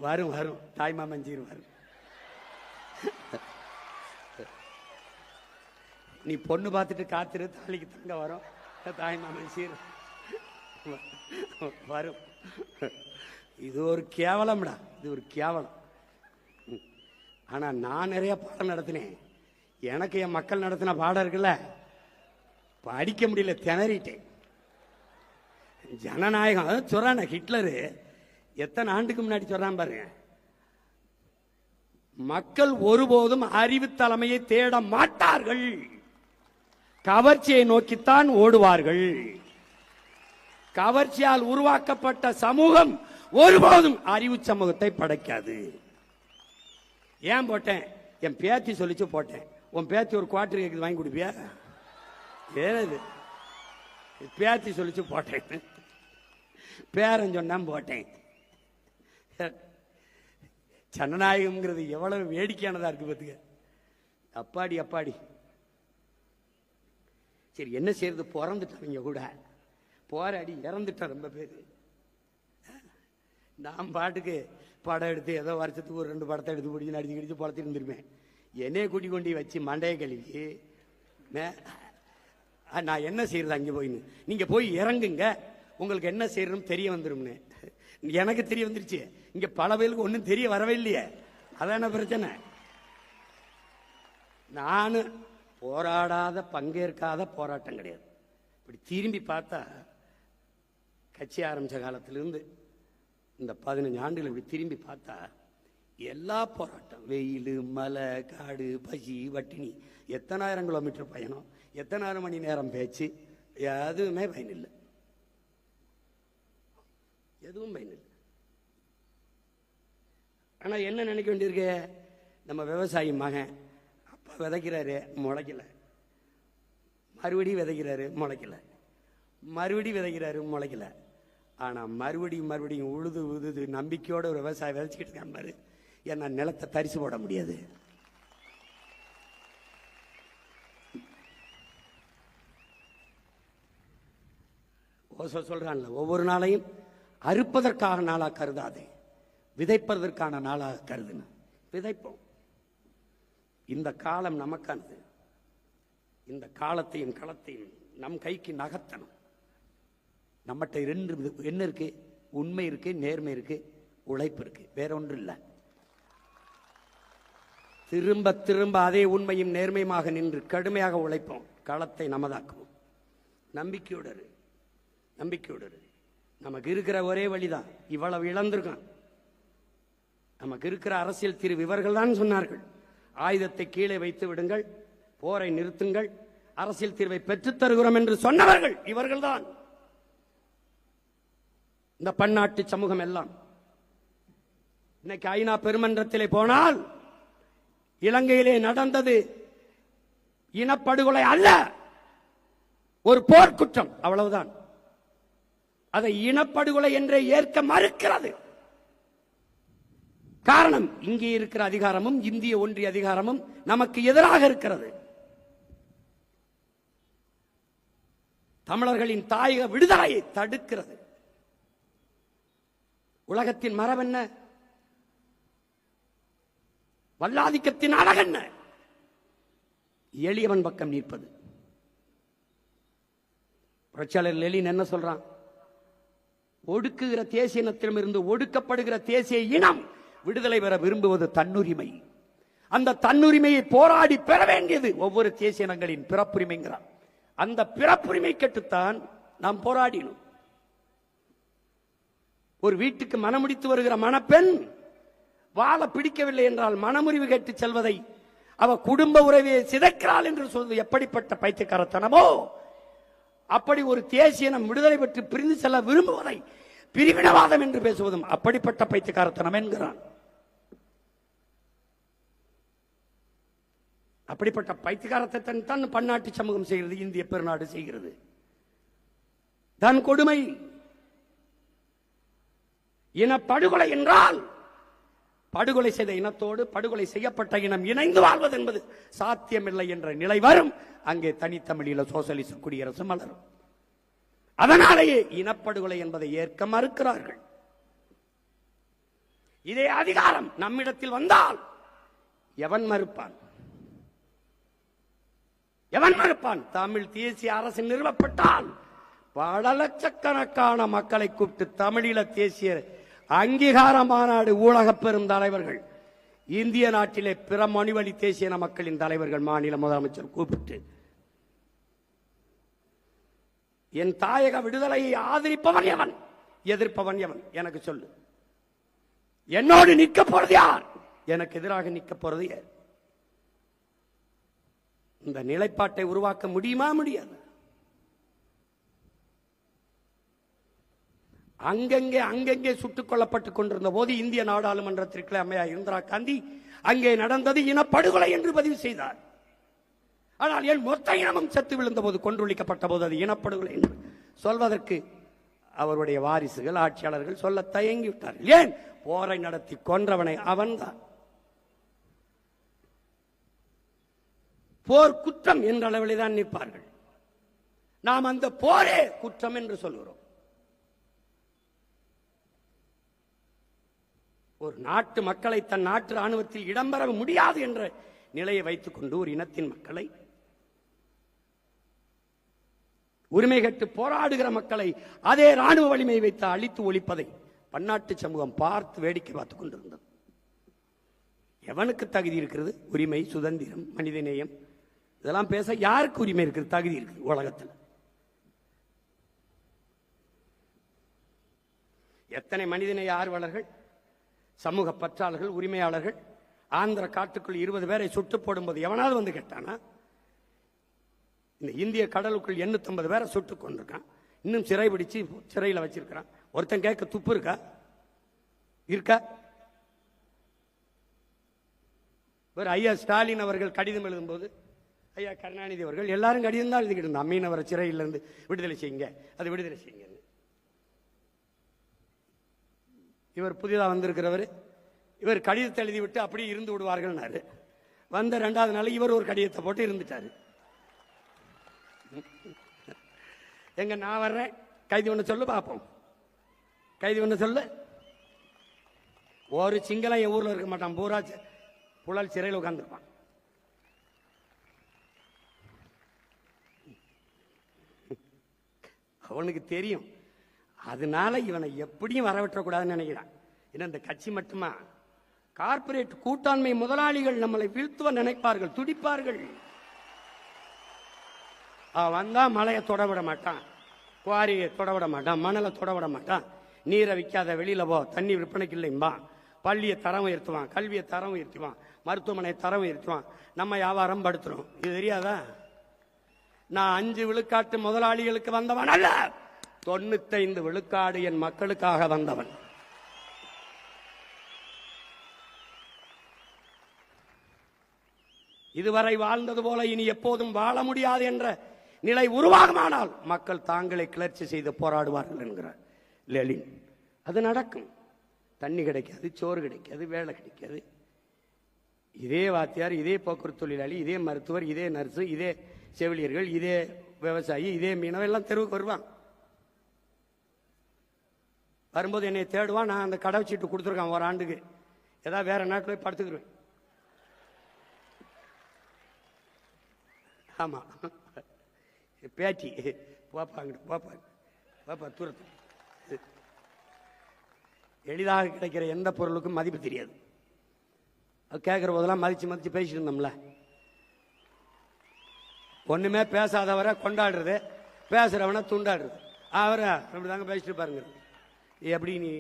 வரும் தாய்மாமன் சீர் வரும். நீ பொண்ணு பார்த்துட்டு காத்திரு, தாலிக்கு தங்க வரும். தாய்மாமன் சீர் வரும். இது ஒரு கேவலம்டா, இது ஒரு கேவலம். ஆனா நான் நிறைய பாடம் நடத்தினேன். எனக்கு என் மக்கள் நடத்தின பாடம் இருக்குல்ல, படிக்க முடியல, திணறிட்டேன். ஜனநாயகம் அதான் சொல்றான. ஹிட்லரு எத்தனை ஆண்டுக்கு முன்னாடி சொல்றான் பாருங்க. மக்கள் ஒருபோதும் அறிவு தலைமையை தேட மாட்டார்கள், கவர்ச்சியை நோக்கித்தான் ஓடுவார்கள். கவர்ச்சியால் உருவாக்கப்பட்ட சமூகம் ஒருபோதும் அறிவு சமூகத்தை படைக்காது. ஏன் போட்டேன்? என் பேத்தி சொல்லிச்சு போட்டேன். உன் பேத்தி ஒரு குவார்டர் கேக்குது, வாங்கி கொடுப்பியா? ஏது பேத்தி சொல்லிச்சு போட்டேன். பேரன் சொன்னான் போட்டேன். ஜனநாயகம்ங்கிறது எவ்வளவு வேடிக்கையானதா இருக்கு பாத்துக்க. அப்பாடி. சரி என்ன செய்யறது, பிறந்துட்டவங்க கூட போராடி இறந்துட்டான் ரொம்ப பேரு. நான் பாட்டுக்கு படம் எடுத்து ஏதோ வருஷத்துக்கு ஒரு 2 படத்தை எடுத்து பிடிச்சி நடிச்சு கிடிச்சு பழத்திட்டு இருந்திருப்பேன். என்னைய கூட்டி கொண்டு வச்சு மண்டையை கழுவி நான் என்ன செய்யறது அங்கே போயின்னு. நீங்க போய் இறங்குங்க, உங்களுக்கு என்ன செய்யறதுன்னு தெரிய வந்துரும்னு. எனக்கு தெரிய வந்துருச்சு. இங்க பல பேருக்கு ஒன்றும் தெரிய வரவே இல்லையே. அதான பிரச்சனை. நான் போராடாத பங்கேற்காத போராட்டம் கிடையாது. இப்படி திரும்பி பார்த்தா கட்சி ஆரம்பிச்ச காலத்திலிருந்து இந்த 15 ஆண்டுகள் இப்படி திரும்பி பார்த்தா எல்லா போராட்டம், வெயில், மலை, காடு, பசி, வட்டினி, எத்தனாயிரம் கிலோமீட்டர் பயணம், எத்தனாயிரம் மணி நேரம் பேச்சு, எதுவுமே பயனில்லை. எதுவும் பயனில்லை. ஆனா என்ன நினைக்க வேண்டியிருக்கு, நம்ம விவசாயி மகன் அப்பா விதைக்கிறாரு முளைக்கல, மறுபடியும் விதைக்கிறாரு முளைக்கல, மறுபடியும் விதைக்கிறாரு முளைக்கல. ஆனா மறுபடியும் உழுது நம்பிக்கையோட ஒரு விவசாயி விதைச்சுக்கிட்டு இருக்கான் பாரு. ஏன்னா நிலத்தை தரிசு போட முடியாது. சொல்றான்ல, ஒவ்வொரு நாளையும் அறுப்பதற்கான நாளா கருதாதே, விதைப்பதற்கான நாளாக கருதுன. விதைப்போம். இந்த காலம் நமக்கானது. இந்த காலத்தையும் களத்தையும் நம் கைக்கு நகர்த்தணும். நம்மகிட்ட என்ன இருக்கு? உண்மை இருக்கு, நேர்மை இருக்கு, உழைப்பு இருக்கு, வேற ஒன்றும் இல்லை. திரும்ப திரும்ப அதே உண்மையும் நேர்மையுமாக நின்று கடுமையாக உழைப்போம், களத்தை நமதாக்குவோம். நம்பிக்கையோடு நம்பிக்கையோடு. நமக்கு இருக்கிற ஒரே வழிதான். இவ்வளவு இழந்திருக்கான். நமக்கு இருக்கிற அரசியல் தீர்வு இவர்கள் தான் சொன்னார்கள். ஆயுதத்தை கீழே வைத்து விடுங்கள், போரை நிறுத்துங்கள், அரசியல் தீர்வை பெற்றுத் தருகிறோம் என்று சொன்னவர்கள் இவர்கள்தான். இந்த பன்னாட்டு சமூகம் எல்லாம் இன்னைக்கு ஐநா பெருமன்றத்திலே போனால் இலங்கையிலே நடந்தது இனப்படுகொலை அல்ல, ஒரு போர்க்குற்றம், அவ்வளவுதான். அதை இனப்படுகொலை என்றே ஏற்க மறுக்கிறது. காரணம், இங்கே இருக்கிற அதிகாரமும் இந்திய ஒன்றிய அதிகாரமும் நமக்கு எதிராக இருக்கிறது. தமிழர்களின் தாயக விடுதலையை தடுக்கிறது. உலகத்தின் மரபென்ன? வல்லாதிக்கத்தின் அழகென்ன? எளியவன் பக்கம் நிற்பது. புரட்சியாளர் லெனின் என்ன சொல்றான்? ஒடுக்குகிற தேசிய இனத்திடமிருந்து ஒடுக்கப்படுகிற தேசிய இனம் விடுதலை பெற விரும்புவது தன்னுரிமை. அந்த தன்னுரிமையை போராடி பெற வேண்டியது ஒவ்வொரு தேசிய இனங்களின் பிறப்புரிமைங்கிறார். அந்த பிறப்புரிமை கட்டுத்தான் நாம் போராடினோம். ஒரு வீட்டுக்கு மனமுடித்து வருகிற மணப்பெண் வாழ பிடிக்கவில்லை என்றால் மனமுறிவு கேட்டு செல்வதை அவ குடும்ப உறவை சிதைக்கிறாள் என்று சொல்வது எப்படிப்பட்ட பைத்தியக்காரத்தனமோ, அப்படி ஒரு தேசிய இனம் விடுதலை பெற்று பிரிந்து செல்ல விரும்புவதை பிரிவினவாதம் என்று பேசுவதும் அப்படிப்பட்ட பைத்தியக்காரத்தனம் என்கிறான். அப்படிப்பட்ட பைத்தியக்காரத்தை தான் பன்னாட்டு சமூகம் செய்கிறது, இந்திய பெருநாடு செய்கிறது. தான் கொடுமை. இனப்படுகொலை என்றால் படுகொலை செய்த இனத்தோடு படுகொலை செய்யப்பட்ட இனம் இணைந்து வாழ்வது என்பது சாத்தியமில்லை என்ற நிலை வரும். அங்கே தனித்தமிழீழ சோசலிச குடியரசு மலரும். அதனாலேயே இனப்படுகொலை என்பதை ஏற்க மறுக்கிறார்கள். இதே அதிகாரம் நம்மிடத்தில் வந்தால் எவன் மறுப்பான்? எவன் மறுப்பான்? தமிழ் தேசிய அரசு நிறுவப்பட்டால் பல லட்சக்கணக்கான மக்களை கூப்பிட்டு தமிழீழ தேசிய அங்கீகார மாநாடு, ஊழக பெரும் தலைவர்கள், இந்திய நாட்டிலே பிற மொழிவழி தேசிய மக்களின் தலைவர்கள், மாநில முதலமைச்சர் கூப்பிட்டு என் தாயக விடுதலையை ஆதரிப்பவன் எவன், எதிர்ப்பவன் எவன் எனக்கு சொல்லு. என்னோடு நிற்க போறது யார், எனக்கு எதிராக நிற்க போறது யார்? இந்த நிலைப்பாட்டை உருவாக்க முடியுமா? முடியாது. அங்கங்கே சுட்டுக் கொல்லப்பட்டுக் கொண்டிருந்த போது இந்திய நாடாளுமன்றத்திற்கு அம்மையார் இந்திரா காந்தி அங்கே நடந்தது இனப்படுகொலை என்று பதிவு செய்தார். ஆனால் என் மொத்த இனமும் செத்து விழுந்த போது, கொன்றொழிக்கப்பட்ட போது அது இனப்படுகொலை என்று சொல்வதற்கு அவருடைய வாரிசுகள், ஆட்சியாளர்கள் சொல்ல தயங்கிவிட்டார்கள். ஏன்? போரை நடத்தி கொன்றவனை அவன்தான். போர் குற்றம் என்ற அளவில் தான் நிற்பார்கள். நாம் அந்த போரே குற்றம் என்று சொல்கிறோம். ஒரு நாட்டு மக்களை தன் நாட்டு ராணுவத்தில் இடம்பெற முடியாது என்ற நிலையை வைத்துக் கொண்டு ஒரு இனத்தின் மக்களை, உரிமை கேட்டு போராடுகிற மக்களை அதே ராணுவ வலிமை வைத்து அழித்து ஒழிப்பதை பன்னாட்டு சமூகம் பார்த்து வேடிக்கை பார்த்துக் கொண்டிருந்தது. எவனுக்கு தகுதி இருக்கிறது? உரிமை, சுதந்திரம், மனிதநேயம் இதெல்லாம் பேச யாருக்கு உரிமை இருக்குது, தகுதி இருக்குது உலகத்தில்? எத்தனை மனிதநேய ஆர்வலர்கள், சமூக பற்றாளர்கள், உரிமையாளர்கள் ஆந்திர காட்டுக்குள் 20 பேரை சுட்டு போடும்போது எவனாவது வந்து கேட்டானா? இந்த இந்திய கடலுக்குள் 850 பேரை சுட்டு கொண்டிருக்கான், இன்னும் சிறை பிடிச்சு சிறையில் வச்சிருக்கிறான். ஒருத்தன் கேட்க துப்பு இருக்கா? இருக்கா? ஒரு ஐயா ஸ்டாலின் அவர்கள் கடிதம் எழுதும்போது, ஐயா கருணாநிதி அவர்கள் எல்லாரும் கடிதம் தான் எழுதிக்கிட்டு இருந்தான். மீனவரை சிறையிலிருந்து விடுதலை செய்யுங்க, அது விடுதலை செய்யுங்க. இவர் புதிதாக வந்திருக்கிறவர், இவர் கடிதத்தை எழுதிவிட்டு அப்படியே இருந்து விடுவார்கள். வந்த 2வது நாள் இவர் ஒரு கடிதத்தை போட்டு இருந்துட்டாரு. எங்க நான் வர்றேன், கைது ஒண்ணு சொல்லு பார்ப்போம், கைது ஒண்ணு சொல்லு. ஒரு சிங்களம் என் ஊர்ல இருக்க மாட்டான், பூரா புழல் சிறையில் உட்கார்ந்துருப்பான். அவனுக்கு தெரியும் அதனால இவனை எப்படியும் வரவிட்டக்கூடாதுன்னு நினைக்கிறான். ஏன்னா இந்த கட்சி மட்டுமா, கார்ப்பரேட் கூட்டாண்மை முதலாளிகள் நம்மளை வீழ்த்துவ நினைப்பார்கள், துடிப்பார்கள். வந்தா மலையை தொடவிட மாட்டான், குவாரியை தொடவிட மாட்டான், மணலை தொடவிட மாட்டான், நீரை விற்காத வெளியில போ, தண்ணி விற்பனைக்கு இல்லைம்பா, பள்ளியை தரம் உயர்த்துவான், கல்வியை தரம் உயர்த்துவான், மருத்துவமனையை தரம் உயர்த்துவான், நம்ம வியாபாரம் படுத்துறோம். இது தெரியாதா? நான் 5 விழுக்காட்டு முதலாளிகளுக்கு வந்தவன் அல்ல, 95 விழுக்காடு என் மக்களுக்காக வந்தவன். இதுவரை வாழ்ந்தது போல இனி எப்போதும் வாழ முடியாது என்ற நிலை உருவாகுமானால் மக்கள் தாங்களை கிளர்ச்சி செய்து போராடுவார்கள் என்கிறார் லெனின். அது நடக்கும். தண்ணி கிடைக்காது, சோறு கிடைக்காது, வேலை கிடைக்காது. இதே வாத்தியார், இதே போக்குவரத்து தொழிலாளி, இதே மருத்துவர், இதே நர்ஸு, இதே செவிலியர்கள், இதே விவசாயி, இதே மீனவர் எல்லாம் தெருவுக்கு வருவான். வரும்போது என்னை தேடுவான். நான் அந்த கடை சீட்டு கொடுத்துருக்கான் ஒரு ஆண்டுக்கு, ஏதாவது வேற நாட்டில் போய் படுத்துக்குருவேன். ஆமா, பேட்டி போப்பாங்க, போப்பா தூரத்து. எளிதாக கிடைக்கிற எந்த பொருளுக்கும் மதிப்பு தெரியாது. அது கேட்கிற போதெல்லாம் மதிச்சு மதிச்சு பேசிட்டு இருந்தோம்ல. ஒண்ணுமே பேசாதவரை கொண்டாடுறது, பேசுறவனை துண்டாடுறது. அவரை அப்படிதாங்க பேசிட்டு பாருங்க. எப்படி நீ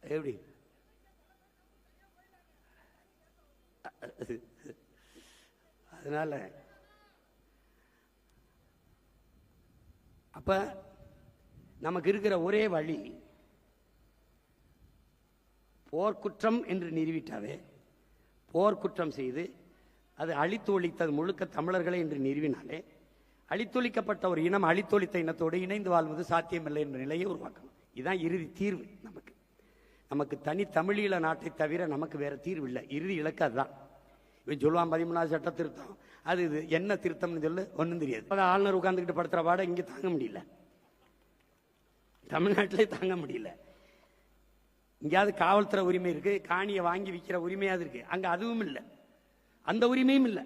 எப்படி அதனால அப்ப நமக்கு இருக்கிற ஒரே வழி போர்க்குற்றம் என்று நிறுவிட்டாவே, போர்க்குற்றம் செய்து அது அழித்தொழித்தது முழுக்க தமிழர்களை என்று நிறுவினாலே, அழித்தொழிக்கப்பட்ட ஒரு இனம் அழித்தொழித்த இனத்தோடு இணைந்து வாழ்வது சாத்தியமில்லை என்ற நிலையை உருவாக்கணும். இதுதான் இறுதி தீர்வு. நமக்கு தனி தமிழீழ நாட்டை தவிர நமக்கு வேற தீர்வு இல்லை. இறுதி இலக்கு அதுதான். இவன் சொல்லுவான் 13வது சட்ட திருத்தம், அது இது என்ன திருத்தம்னு சொல்லு, ஒன்றும் தெரியாது. ஆளுநர் உட்கார்ந்துக்கிட்டு படுத்துற பாட இங்கே தாங்க முடியல, தமிழ்நாட்டிலே தாங்க முடியல. இங்கேயாவது காவல்துறை உரிமை இருக்கு, காணியை வாங்கி விற்கிற உரிமையாவது இருக்கு, அங்க அதுவும் இல்லை, அந்த உரிமையும் இல்லை.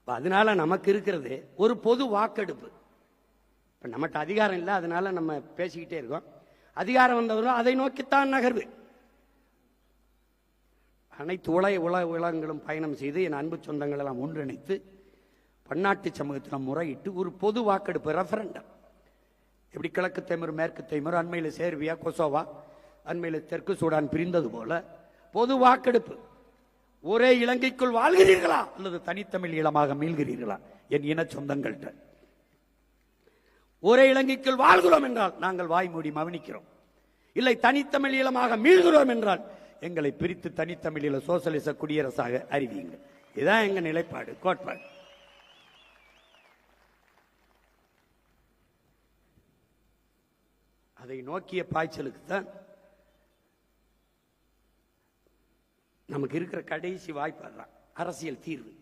அதனால நமக்கு இருக்கிறது ஒரு பொது வாக்கெடுப்பு. இப்ப நம்மகிட்ட அதிகாரம் இல்லை, அதனால நம்ம பேசிக்கிட்டே இருக்கோம். அதிகாரம் வந்தவர்கள் அதை நோக்கித்தான் நகர்வு. அனைத்து உலகங்களும் பயணம் செய்து என் அன்பு சொந்தங்கள் எல்லாம் ஒன்றிணைத்து பன்னாட்டு சமூகத்தில் முறையிட்டு ஒரு பொது வாக்கெடுப்பு, ரெஃபரண்டம். எப்படி கிழக்கு தைமர், மேற்கு தைமர், அண்மையில் சேர்பியா, கொசோவா, அண்மையில் தெற்கு சூடான் பிரிந்தது போல பொது வாக்கெடுப்பு. ஒரே இலங்கைக்குள் வாழ்கிறீர்களா அல்லது தனித்தமிழ் ஈழமாக மீள்கிறீர்களா? என் இன சொந்தங்கள்கிட்ட ஒரே இலங்கைக்குள் வாழ்கிறோம் என்றால் நாங்கள் வாய் மூடி மவனிக்கிறோம். இல்லை தனித்தமிழ் ஈழமாக மீள்கிறோம் என்றால் எங்களை பிரித்து தனித்தமிழீழ சோசலிச குடியரசாக அறிவியுங்கள். இதுதான் எங்க நிலைப்பாடு, கோட்பாடு. அதை நோக்கிய பாய்ச்சலுக்கு தான் நமக்கு இருக்கிற கடைசி வாய்ப்பு அதுதான், அரசியல் தீர்வு.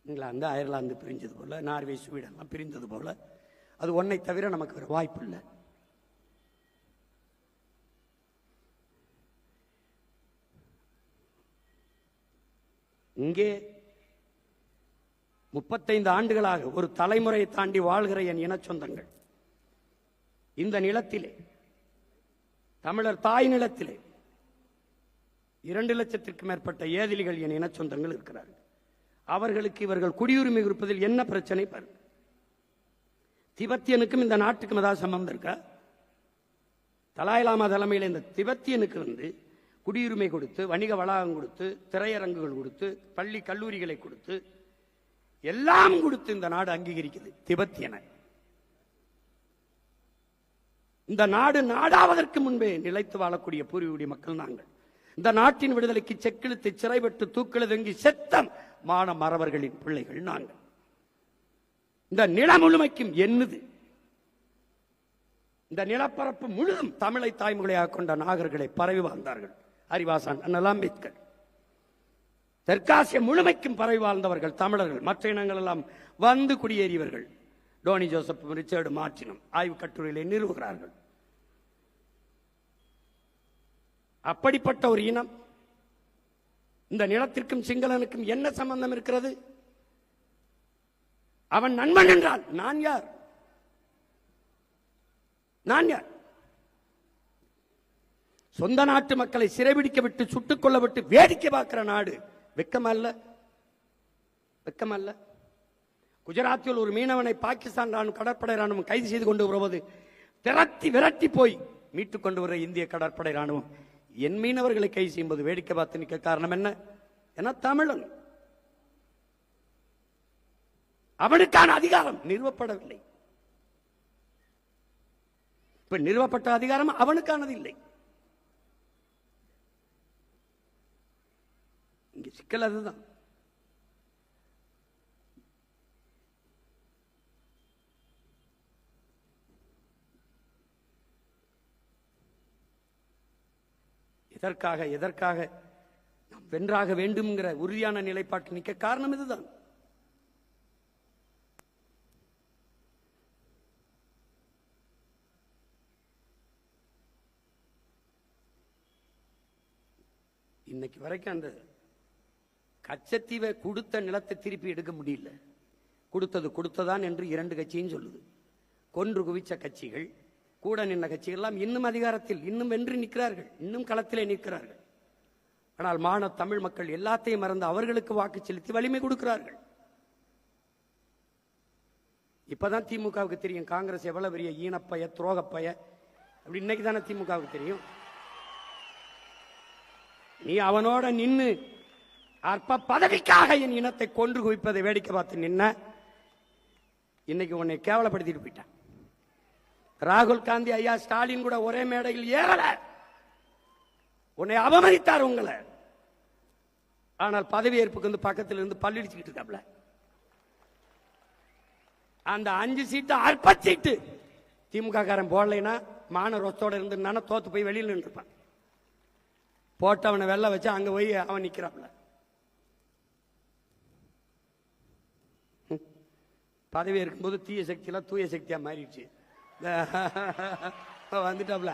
இங்கிலாந்து, அயர்லாந்து பிரிஞ்சது போல, நார்வே, ஸ்வீடன் பிரிந்தது போல, அது ஒன்னை தவிர நமக்கு ஒரு வாய்ப்பு இல்லை. இங்கே 35 ஆண்டுகளாக ஒரு தலைமுறையை தாண்டி வாழ்கிற என் இன சொந்தங்கள் இந்த நிலத்திலே, தமிழர் தாய் நிலத்திலே 2 லட்சத்திற்கும் மேற்பட்ட ஏதிலிகள் என் இன சொந்தங்கள் இருக்கிறார்கள். அவர்களுக்கு இவர்கள் குடியுரிமை இருப்பதில் என்ன பிரச்சனை பாருங்க. திபெத்தியனுக்கும் இந்த நாட்டுக்கும் ஏதாவது சம்பந்தம் இருக்கா? தலாய்லாமா தலைமையில் இந்த திபெத்தியனுக்கு குடியுரிமை கொடுத்து, வணிக வளாகம் கொடுத்து, திரையரங்குகள் கொடுத்து, பள்ளி கல்லூரிகளை கொடுத்து, எல்லாம் கொடுத்து இந்த நாடு அங்கீகரிக்குது திபெத்தியனை. இந்த நாடு நாடாவதற்கு முன்பே நிலைத்து வாழக்கூடிய பூர்வீக மக்கள் நாங்கள். இந்த நாட்டின் விடுதலைக்கு செக்கிழுத்து சிறைப்பட்டு தூக்கிலதங்கி செத்தம் மான மறவர்களின் பிள்ளைகள் நாங்கள். இந்த நில முழுமைக்கும் என்னது, இந்த நிலப்பரப்பு முழுதும் தமிழை தாய்மொழியாக கொண்ட நாகர்களை பரவி வாழ்ந்தார்கள். அறிவாசான், அண்ணல் அம்பேத்கர். தெற்காசிய முழுமைக்கும் பரவி வாழ்ந்தவர்கள் தமிழர்கள். மற்ற இனங்கள் எல்லாம் வந்து குடியேறியவர்கள். டோனி ஜோசப், ரிச்சர்டு மார்டினும் ஆய்வு கட்டுரைகளை நிறுவுகிறார்கள். அப்படிப்பட்ட ஒரு இனம் இந்த நிலத்திற்கும் சிங்களனுக்கும் என்ன சம்பந்தம் இருக்கிறது? அவன் நண்பன் என்றால் நான் யார்? நான் யார்? சொந்த நாட்டு மக்களை சிறைபிடிக்க விட்டு சுட்டுக் கொள்ள விட்டு வேடிக்கை பார்க்கிற நாடு வெக்கமல்ல? வெக்கமல்ல? குஜராத்தில் ஒரு மீனவனை பாகிஸ்தான் ராணுவம் கடற்படை ராணுவம் கைது செய்து கொண்டு வருவது விரட்டி போய் மீட்டுக் கொண்டு வர இந்திய கடற்படை ராணுவம் என் மீனவர்களை கைது செய்யும்போது வேடிக்கை பார்த்து நிற்க காரணம் என்ன? ஏன்னா தமிழன். அவனுக்கான அதிகாரம் நிறுவப்படவில்லை. இப்ப நிறுவப்பட்ட அதிகாரம் அவனுக்கானது இல்லை. இங்க சிக்கல் அதுதான். எதற்காக நாம் வென்றாக வேண்டும்ங்கிற உறுதியான நிலைப்பாட்டில் நிற்க காரணம் இதுதான். இன்னைக்கு வரைக்கும் அந்த கச்சத்தீவை கொடுத்த நிலத்தை திருப்பி எடுக்க முடியல. கொடுத்ததான் என்று 2 கட்சியும் சொல்லுது. கொன்று குவிச்ச கட்சிகள், கூட நின்ற கட்சிகள் எல்லாம் இன்னும் அதிகாரத்தில், இன்னும் வென்று நிற்கிறார்கள், இன்னும் களத்திலே நிற்கிறார்கள். ஆனால் மான தமிழ் மக்கள் எல்லாத்தையும் மறந்து அவர்களுக்கு வாக்கு செலுத்தி வலிமை கொடுக்கிறார்கள். இப்பதான் திமுகவுக்கு தெரியும் காங்கிரஸ் எவ்வளவு பெரிய ஈனப்பய துரோகப்பய அப்படி. இன்னைக்கு தானே திமுகவுக்கு தெரியும். நீ அவனோட நின்னு அற்ப பதவிக்காக என் இனத்தை கொன்று குவிப்பதை வேடிக்கை பார்த்து நின்ன. இன்னைக்கு உன்னை கேவலப்படுத்திட்டு போயிட்டான். ராகுல் காந்தி ஐயா ஸ்டாலின் கூட ஒரே மேடையில் ஏறல, உன்னை அவமதித்தார் உங்களை. ஆனால் பதவி ஏற்புக்கு வந்து பக்கத்தில் இருந்து பல்லிடிச்சுக்கிட்டு இருக்காப்ல. அந்த 5 சீட்டு அற்ப சீட்டு திமுக காரன் போடலைன்னா மான ரொத்தோட இருந்தான தோத்து போய் வெளியில் நின்றுப்பான். போட்டவனை வெள்ள வச்சு அங்க போய் அவன் நிக்கிறாப்ல. பதவி இருக்கும்போது தீய சக்தியெல்லாம் தூய சக்தியா மாறிடுச்சு. வந்துட்டாப்ல.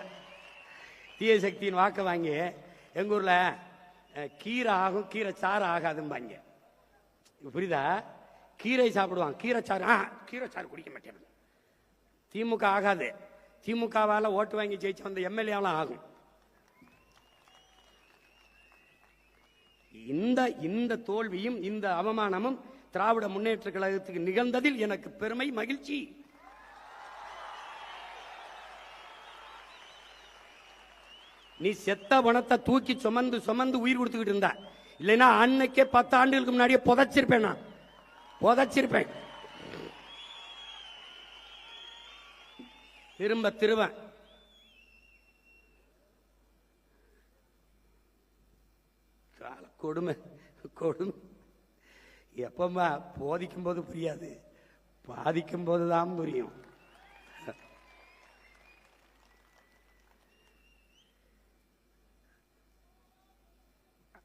தீய சக்தியின் வாக்க வாங்கி எங்க ஊர்ல கீரை ஆகும் கீரை சாறு ஆகாதும்பாங்க. புரியுதா? கீரை சாப்பிடுவான், கீரை சாறு குடிக்க மாட்டேன். திமுக ஆகாது. திமுகவால ஓட்டு வாங்கி ஜெயிச்சு வந்த எம்எல்ஏலாம் ஆகும். இந்த தோல்வியும் இந்த அவமானமும் திராவிட முன்னேற்ற கழகத்துக்கு நிகழ்ந்ததில் எனக்கு பெருமை, மகிழ்ச்சி. நீ செத்த பணத்தை தூக்கி சுமந்து உயிர் கொடுத்துக்கிட்டு இருந்தா, இல்லைன்னா அன்னைக்கே 10 ஆண்டுகளுக்கு முன்னாடியே புதைச்சிருப்பேன். நான் புதைச்சிருப்பேன். திருவேன். கொடுமை கொடுமை. எப்பமா போதிக்கும் போது புரியாது, பாதிக்கும் போதுதான் புரியும்.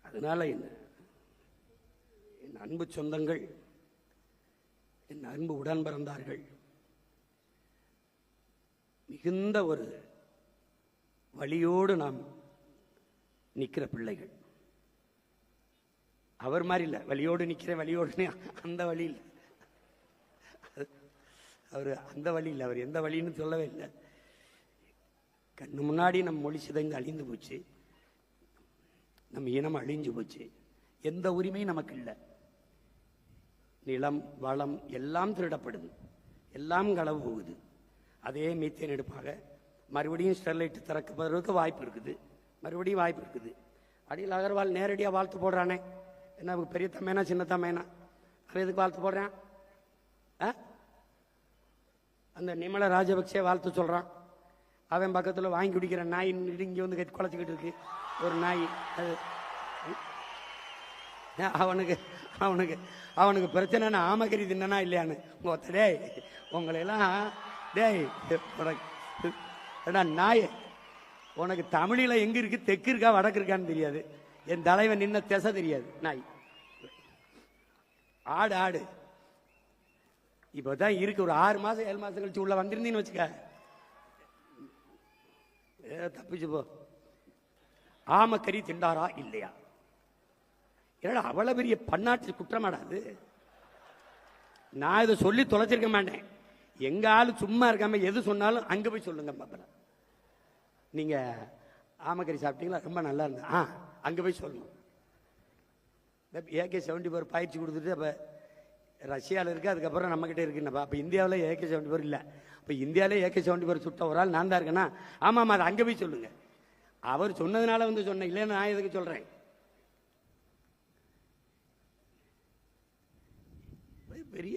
அதனால என் அன்பு சொந்தங்கள், என் அன்பு உடன் பிறந்தார்கள், மிகுந்த ஒரு வழியோடு நாம் நிற்கிற பிள்ளைகள். அவர் மாதிரி இல்லை, வழியோடு நிற்கிறேன் வழியோடு அந்த வழி இல்லை. அவர் அந்த வழி இல்லை, அவர் எந்த வழின்னு சொல்லவே இல்லை. கண்ணு முன்னாடி நம் மொழி சிதைந்து அழிந்து போச்சு, நம் இனம் அழிஞ்சு போச்சு, எந்த உரிமையும் நமக்கு இல்லை. நிலம் வளம் எல்லாம் திருடப்படுது, எல்லாம் களவு போகுது. அதே மீத்தேன் எடுப்பாக மறுபடியும் ஸ்டெர்லைட் திறக்கப்படுறதுக்கு வாய்ப்பு இருக்குது, மறுபடியும் வாய்ப்பு இருக்குது. அடியில் அகர்வால் நேரடியாக வாழ்த்து போடுறானே, என்ன பெரிய தம்மைனா சின்ன தம்மைனா, அவன் எதுக்கு வாழ்த்து போடுறான்? அந்த நிமல ராஜபக்சே வாழ்த்து சொல்றான். அவன் பக்கத்தில் வாங்கி குடிக்கிற நாய் இங்கே வந்து குலைச்சிக்கிட்டு இருக்கு ஒரு நாய். அது அவனுக்கு அவனுக்கு அவனுக்கு பிரச்சனைனா ஆமகரி தின்னா இல்லையான்னு டேய் உங்களையெல்லாம் டேய் நாய், உனக்கு தமிழில் எங்க இருக்கு, தெற்கு இருக்கா வடக்கு இருக்கான்னு தெரியாது, என் தலைவன் நின்ன திசை தெரியாது. நாய் ஆடு இப்பதான் இருக்கு. ஒரு 6 மாசம் 7 மாசம் கழிச்சு உள்ள வந்திருந்தீன்னு வச்சுக்க, தப்பிச்சு போ. ஆமக்கறி திண்டாரா இல்லையா? ஏடா அவ்வளவு பெரிய பன்னாட்டு குற்றமாடாது. நான் இதை சொல்லி தொலைச்சிருக்க மாட்டேன். எங்க ஆளு சும்மா இருக்காம எது சொன்னாலும் அங்க போய் சொல்லுங்க பாப்பல. நீங்க ஆமக்கறி சாப்பிட்டீங்களா, ரொம்ப நல்லா இருந்தா அங்க போய் சொல்லணும். AK-74 பயிற்சி கொடுத்துட்டு அப்ப ரஷ்யாவில் இருக்கு, அதுக்கப்புறம் நம்ம கிட்ட இருக்குன்னப்பா. அப்ப இந்தியாவில் AK-74 இல்லை. இப்ப இந்தியாவிலே AK-74 சுட்ட ஒரு ஆள் நான் தான் இருக்கேன்னா, ஆமாம் அதை அங்கே போய் சொல்லுங்க. அவர் சொன்னதுனால வந்து சொன்னேன், இல்லைன்னு நான் எதுக்கு சொல்றேன். பெரிய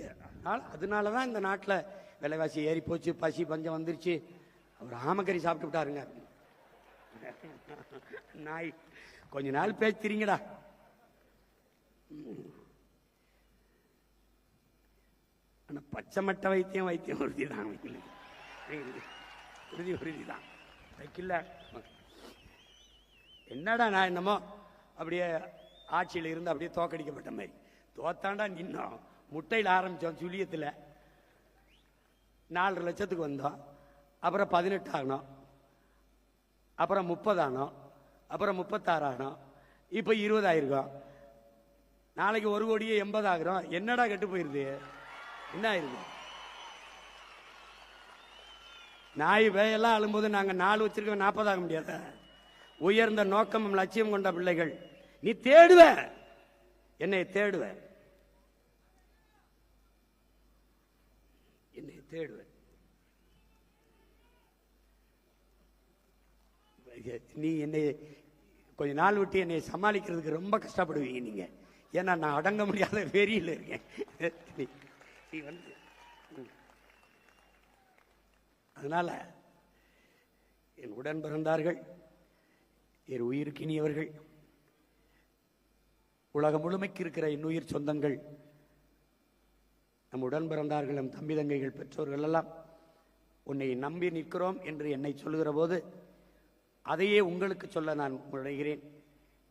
அதனாலதான் இந்த நாட்டில் விலைவாசி ஏறி போச்சு, பசி பஞ்சம் வந்துருச்சு. அவர் ஆமக்கறி சாப்பிட்டு விட்டாருங்க. நாய் கொஞ்ச நாள் பேசிக்கிறீங்கடா. ஆனா பச்சை மட்ட வைத்தியம் உறுதி தான், உறுதி தான் வைக்கல. என்னடா நான் என்னமோ அப்படியே ஆட்சியில் இருந்து அப்படியே தோக்கடிக்கப்பட்ட மாதிரி தோத்தாண்டா நின்னோம். முட்டையில் ஆரம்பிச்சோம், சுழியத்தில் 4 லட்சத்துக்கு வந்தோம். அப்புறம் 18 ஆகணும், அப்புறம் 30 ஆனோம், அப்புறம் 36 ஆகணும், இப்போ 20 ஆயிருக்கோம். நாளைக்கு 1,80,00,000 ஆகிறோம். என்னடா கெட்டு போயிருது, என்ன ஆயிருக்கு? நாய் வேயெல்லாம் அழும்போது நாங்க 4 வச்சிருக்க 40 ஆக முடியாத. உயர்ந்த நோக்கமும் லட்சியம் கொண்ட பிள்ளைகள். நீ தேடுவ, என்னை தேடுவ, என்னை தேடுவ. நீ என்னை கொஞ்ச நாள் விட்டு என்னை சமாளிக்கிறதுக்கு ரொம்ப கஷ்டப்படுவீங்க நீங்க. ஏன்னா நான் அடங்க முடியாத வெறியில் இருக்கேன். நீ வந்து அதனால என் உடன் பிறந்தார்கள், என் உயிருக்கினியவர்கள், உலகம் முழுமைக்கு இருக்கிற என் உயிர் சொந்தங்கள், நம் உடன் பிறந்தார்கள், நம் தம்பி தங்கைகள், பெற்றோர்கள் எல்லாம் உன்னை நம்பி நிற்கிறோம் என்று என்னை சொல்லுகிற போது அதையே உங்களுக்கு சொல்ல நான் முனைகிறேன்.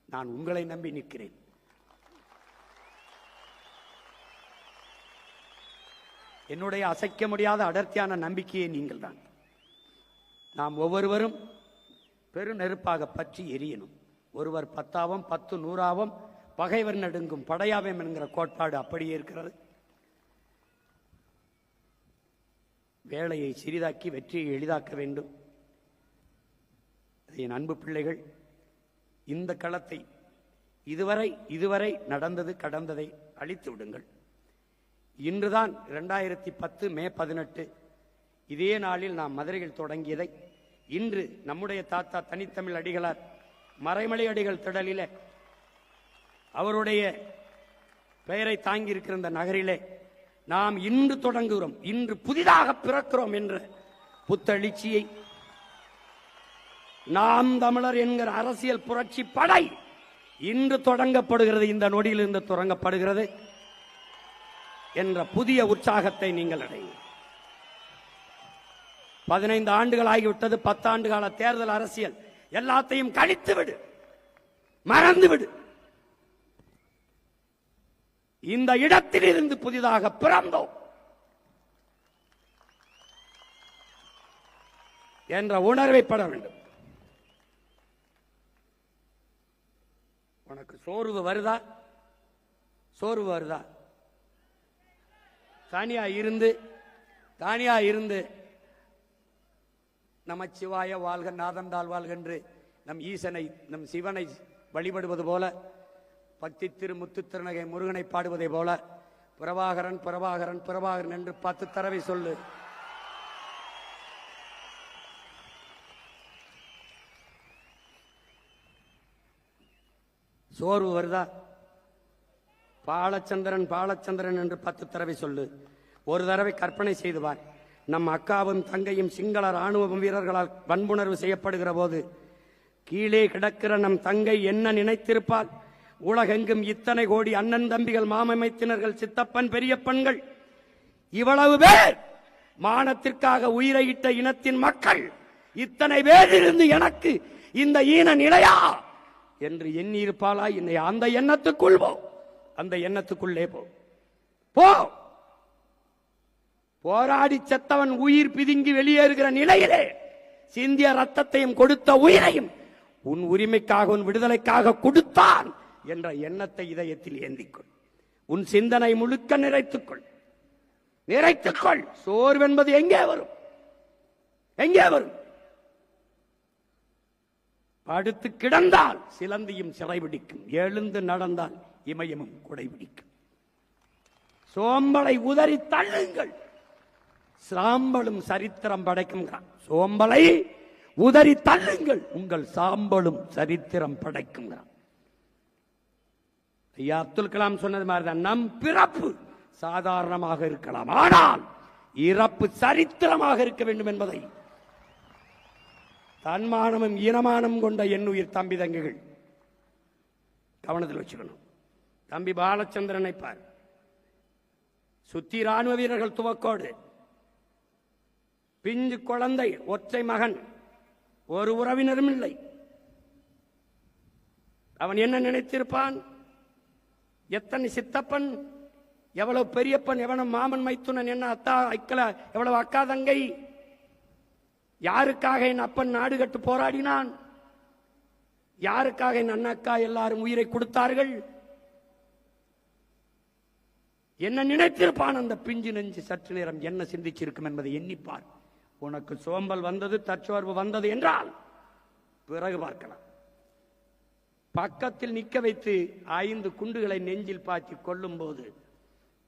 நான் உங்களை நம்பி நிற்கிறேன். என்னுடைய அசைக்க முடியாத அடர்த்தியான நம்பிக்கையை நீங்கள் தான். நாம் ஒவ்வொருவரும் பெரு நெருப்பாக பற்றி எரியணும். ஒருவர் 10ஆவும் 10 100ஆவும் பகைவர் நடுங்கும் படையாவேம் என்கிற கோட்பாடு அப்படியே இருக்கிறது. வேலையை சிறிதாக்கி வெற்றியை எளிதாக்க வேண்டும். என் அன்பு பிள்ளைகள், இந்த களத்தை இதுவரை நடந்தது கடந்ததை அழித்து விடுங்கள். இன்றுதான் 2010 மே 18 இதே நாளில் நாம் மதுரையில் தொடங்கியதை இன்று நம்முடைய தாத்தா தனித்தமிழ் அடிகளார் மறைமலை அடிகள் திடலிலே அவருடைய பெயரை தாங்கி இருக்கிற இந்த நகரிலே நாம் இன்று தொடங்குகிறோம். இன்று புதிதாக பிறக்கிறோம் என்ற புத்தெழுச்சியை நாம் தமிழர் என்கிற அரசியல் புரட்சி படை இன்று தொடங்கப்படுகிறது, இந்த நொடியில் இருந்து தொடங்கப்படுகிறது என்ற புதிய உற்சாகத்தை நீங்கள் அடையுங்கள். 15 ஆண்டுகள் ஆகிவிட்டது. 10 ஆண்டு கால தேர்தல் அரசியல் எல்லாத்தையும் கழித்து விடு, மறந்து விடு. இந்த இடத்தில் இருந்து புதிதாக பிறந்தோம் என்ற உணர்வை பெற வேண்டும். உனக்கு சோர்வு வருதா? சோர்வு வருதா? தானியா இருந்து நமச்சிவாய வாழ்க நாதந்தாள் வாழ்க என்று நம் ஈசனை நம் சிவனை வழிபடுவது போல, பக்தி திருமுத்து திருநகை முருகனை பாடுவதை போல பிரபாகரன் பிரபாகரன் பிரபாகரன் என்று 10 தடவை சொல்லு. சோர்வு வருதா? பாலச்சந்திரன் பாலச்சந்திரன் என்று 10 தடவை சொல்லு. ஒரு தடவை கற்பனை செய்துவார். நம் அக்காவும் தங்கையும் சிங்கள ராணுவ வீரர்களால் வன்புணர்வு செய்யப்படுகிற போது கீழே கிடக்கிற நம் தங்கை என்ன நினைத்திருப்பால்? உலகெங்கும் இத்தனை கோடி அண்ணன் தம்பிகள், மாமமைத்தினர்கள், சித்தப்பன், பெரியப்பன்கள், இவ்வளவு பேர் மானத்திற்காக உயிரையிட்ட இனத்தின் மக்கள், இத்தனை பேர் இருந்து எனக்கு இந்த ஈன நிலையா என்று எண்ணி இருப்பாளா? என்னை அந்த எண்ணத்துக்குள் போ, அந்த எண்ணத்துக்குள்ளே போ. போராடி செத்தவன் உயிர் பிதுங்கி வெளியேறுகிற நிலையிலே சிந்திய ரத்தத்தையும் கொடுத்த உயிரையும் உன் உரிமைக்காக உன் விடுதலைக்காக கொடுத்தான் என்ற எண்ணத்தை இதயத்தில் ஏந்திக்கொள். உன் சிந்தனை முழுக்க நிறைத்துக்கொள். சோர்வென்பது எங்கே வரும்? எங்கே வரும்? படுத்து கிடந்தால் சிலந்தியும் சிறைபிடிக்கும், எழுந்து நடந்தால் இமயமும் குடைபிடிக்கும். சோம்பலை உதறி தள்ளுங்கள், சாம்பலும் சரித்திரம் படைக்கும். சோம்பலை உதறி தள்ளுங்கள், உங்கள் சாம்பலும் சரித்திரம் படைக்கும். ஐயா அப்துல் கலாம் சொன்னது மாதிரிதான், நம் பிறப்பு சாதாரணமாக இருக்கலாம், ஆனால் இறப்பு சரித்திரமாக இருக்க வேண்டும் என்பதை தன்மானமும் ஈனமானம் கொண்ட எண்ணுயிர் தம்பி தங்கிகள் கவனத்தில் வச்சுக்கணும். தம்பி பாலச்சந்திரனை பார், சுத்தி ராணுவ வீரர்கள் துவக்கோடு, பிஞ்சு குழந்தை, ஒற்றை மகன், ஒரு உறவினரும் இல்லை. அவன் என்ன நினைத்திருப்பான்? எத்தனை சித்தப்பன், எவ்வளவு பெரியப்பன், எவனும் மாமன் மைத்துனன், என்ன அத்தா ஐக்கல, எவ்வளவு அக்கா தங்கை, யாருக்காக என் அப்பன் நாடு கட்டு போராடினான், யாருக்காக என் அண்ணாக்கா எல்லாரும் உயிரை கொடுத்தார்கள், என்ன நினைத்திருப்பான் அந்த பிஞ்சு நெஞ்சு. சற்று நேரம் என்ன சிந்திச்சிருக்கும் என்பதை எண்ணிப்பார். உனக்கு சோம்பல் வந்தது, தற்சோர்வு வந்தது என்றால் பிறகு பார்க்கலாம். பக்கத்தில் நிக்க வைத்து 5 குண்டுகளை நெஞ்சில் பாய்ச்சி கொள்ளும் போது,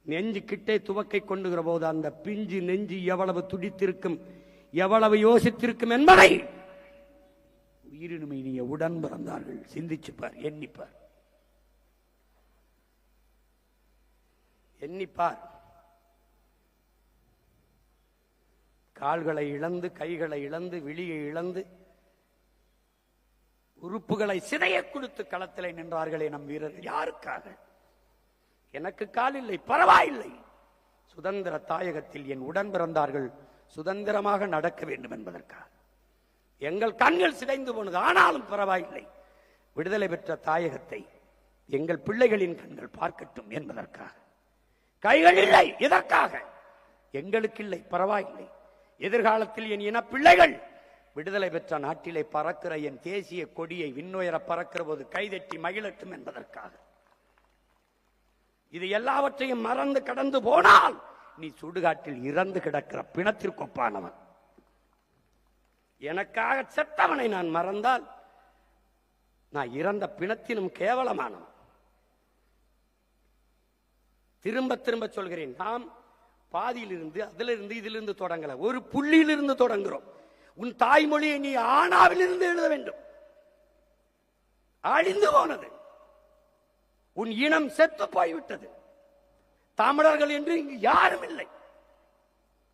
நெஞ்சு கிட்டே துவக்கை கொண்டுகிற போது அந்த பிஞ்சு நெஞ்சு எவ்வளவு துடித்திருக்கும், எவ்வளவு யோசித்திருக்கும் என்பதை உயிரினுமை நீங்க உடன் பிறந்தார்கள் சிந்திச்சுப்பார், எண்ணிப்பார், எண்ணிப்பார். கால்களை இழந்து, கைகளை இழந்து, விழியை இழந்து, உறுப்புகளை சிதைய கொடுத்து களத்திலே நின்றார்களே நம் வீரர்கள். யாருக்காக? எனக்கு கால் இல்லை, பரவாயில்லை, சுதந்திர தாயகத்தில் என் உடன் பிறந்தார்கள் சுதந்திரமாக நடக்க வேண்டும் என்பதற்காக. எங்கள் கண்கள் சிதைந்து போனது, ஆனாலும் பரவாயில்லை, விடுதலை பெற்ற தாயகத்தை எங்கள் பிள்ளைகளின் கண்கள் பார்க்கட்டும் என்பதற்காக. கைகள் இல்லை, இதற்காக. எங்களுக்கு இல்லை, பரவாயில்லை, எதிர்காலத்தில் என் இன பிள்ளைகள் விடுதலை பெற்ற நாட்டிலே பறக்கிற என் தேசிய கொடியை விண்ணுயர பறக்கிற போது கைதட்டி மகிழட்டும் என்பதற்காக. இது எல்லாவற்றையும் மறந்து கடந்து போனால் நீ சுடுகாட்டில் இறந்து கிடக்கிற பிணத்திற்கொப்பானவன். எனக்காக செத்தவனை நான் மறந்தால் நான் இறந்த பிணத்தினும் கேவலமானவன். திரும்ப திரும்ப சொல்கிறேன், நாம் பாதியிலிருந்து, அதிலிருந்து, இதிலிருந்து தொடங்கல, ஒரு புள்ளியிலிருந்து தொடங்குகிறோம். உன் தாய்மொழியை நீ ஆனாவிலிருந்து எழுத வேண்டும். அழிந்து போனது, உன் இனம் செத்து போய்விட்டது. தமிழர்கள் என்று இங்கு யாரும் இல்லை.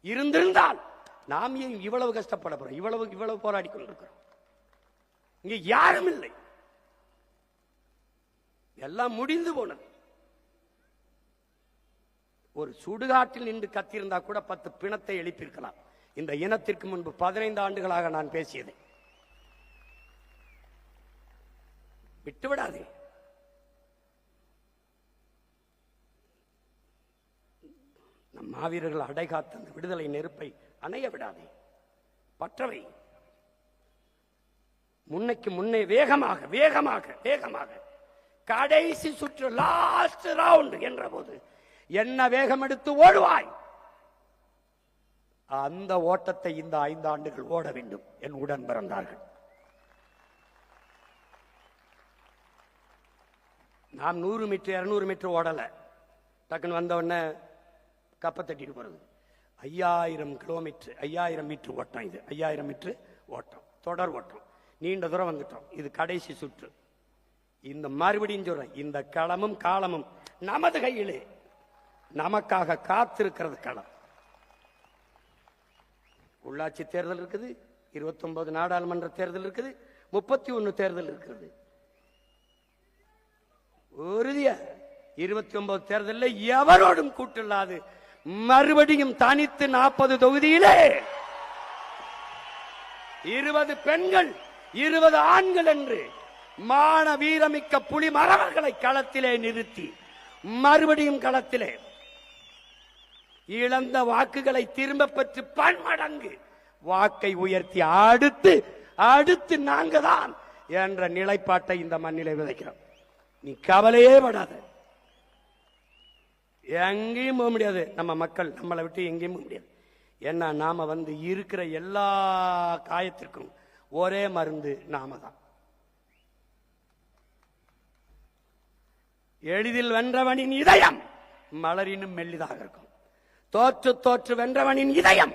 இருந்திருந்தால் நாம் ஏன் இவ்வளவு கஷ்டப்பட போறோம், இவ்வளவு போராடி கொண்டிருக்கிறோம்? இங்க யாரும் இல்லை, எல்லாம் முடிந்து போனது. ஒரு சுடுகாட்டில் நின்று கத்திருந்தா கூட 10 பிணத்தை எழுப்பியிருக்கலாம். இந்த இனத்திற்கு முன்பு 15 ஆண்டுகளாக நான் பேசியது விட்டுவிடாதே. நம் மாவீரர்கள் அடைகாத்த அந்த விடுதலை நெருப்பை அணைய விடாதே, பற்றவை. முன்னைக்கு முன்னே வேகமாக வேகமாக வேகமாக கடைசி சுற்று, லாஸ்ட் ரவுண்ட் என்ற போது என்ன வேகம் எடுத்து ஓடுவாய், அந்த ஓட்டத்தை இந்த 5 ஆண்டுகள் ஓட வேண்டும் என் உடன் பிறந்தார்கள். நாம் 100 மீட்டர் 200 மீட்டர் ஓடல, டக்குன்னு வந்த உடனே கப்ப தட்டிட்டு போறது. 5000 கிலோமீட்டர், 5000 மீட்டர் ஓட்டம். இது 5000 மீட்டர் ஓட்டம், தொடர் ஓட்டம், நீண்ட தூரம் வந்துட்டோம். இது கடைசி சுற்று. இந்த மறுபடியும் சொல்றேன், இந்த களமும் காலமும் நமது கையிலே, நமக்காக காத்திருக்கிறது களம். உள்ளாட்சி தேர்தல் இருக்குது, 29 நாடாளுமன்ற தேர்தல் இருக்குது, 31 தேர்தல் இருக்கிறது. உறுதியா 29 தேர்தலில் எவரோடும் கூட்டில்லாது மறுபடியும் தனித்து 40 தொகுதியிலே 20 பெண்கள் 20 ஆண்கள் என்று மான வீரமிக்க புலி மறவர்களை களத்திலே நிறுத்தி மறுபடியும் களத்திலே இழந்த வாக்குகளை திரும்ப பெற்று பன்மடங்கு வாக்கை உயர்த்தி அடுத்து நாங்க தான் என்ற நிலைப்பாட்டை இந்த மண்ணிலே விதைக்கிறோம். நீ கவலையே படாத, எங்கேயும் போக முடியாது. நம்ம மக்கள் நம்மளை விட்டு எங்கேயும் போக முடியாது. ஏன்னா நாம இருக்கிற எல்லா காயத்திற்கும் ஒரே மருந்து நாம தான். எளிதில் வென்றவனின் இதயம் மலரினும் மெல்லிதாக இருக்கும். தோற்று தோற்று வென்றவனின் இதயம்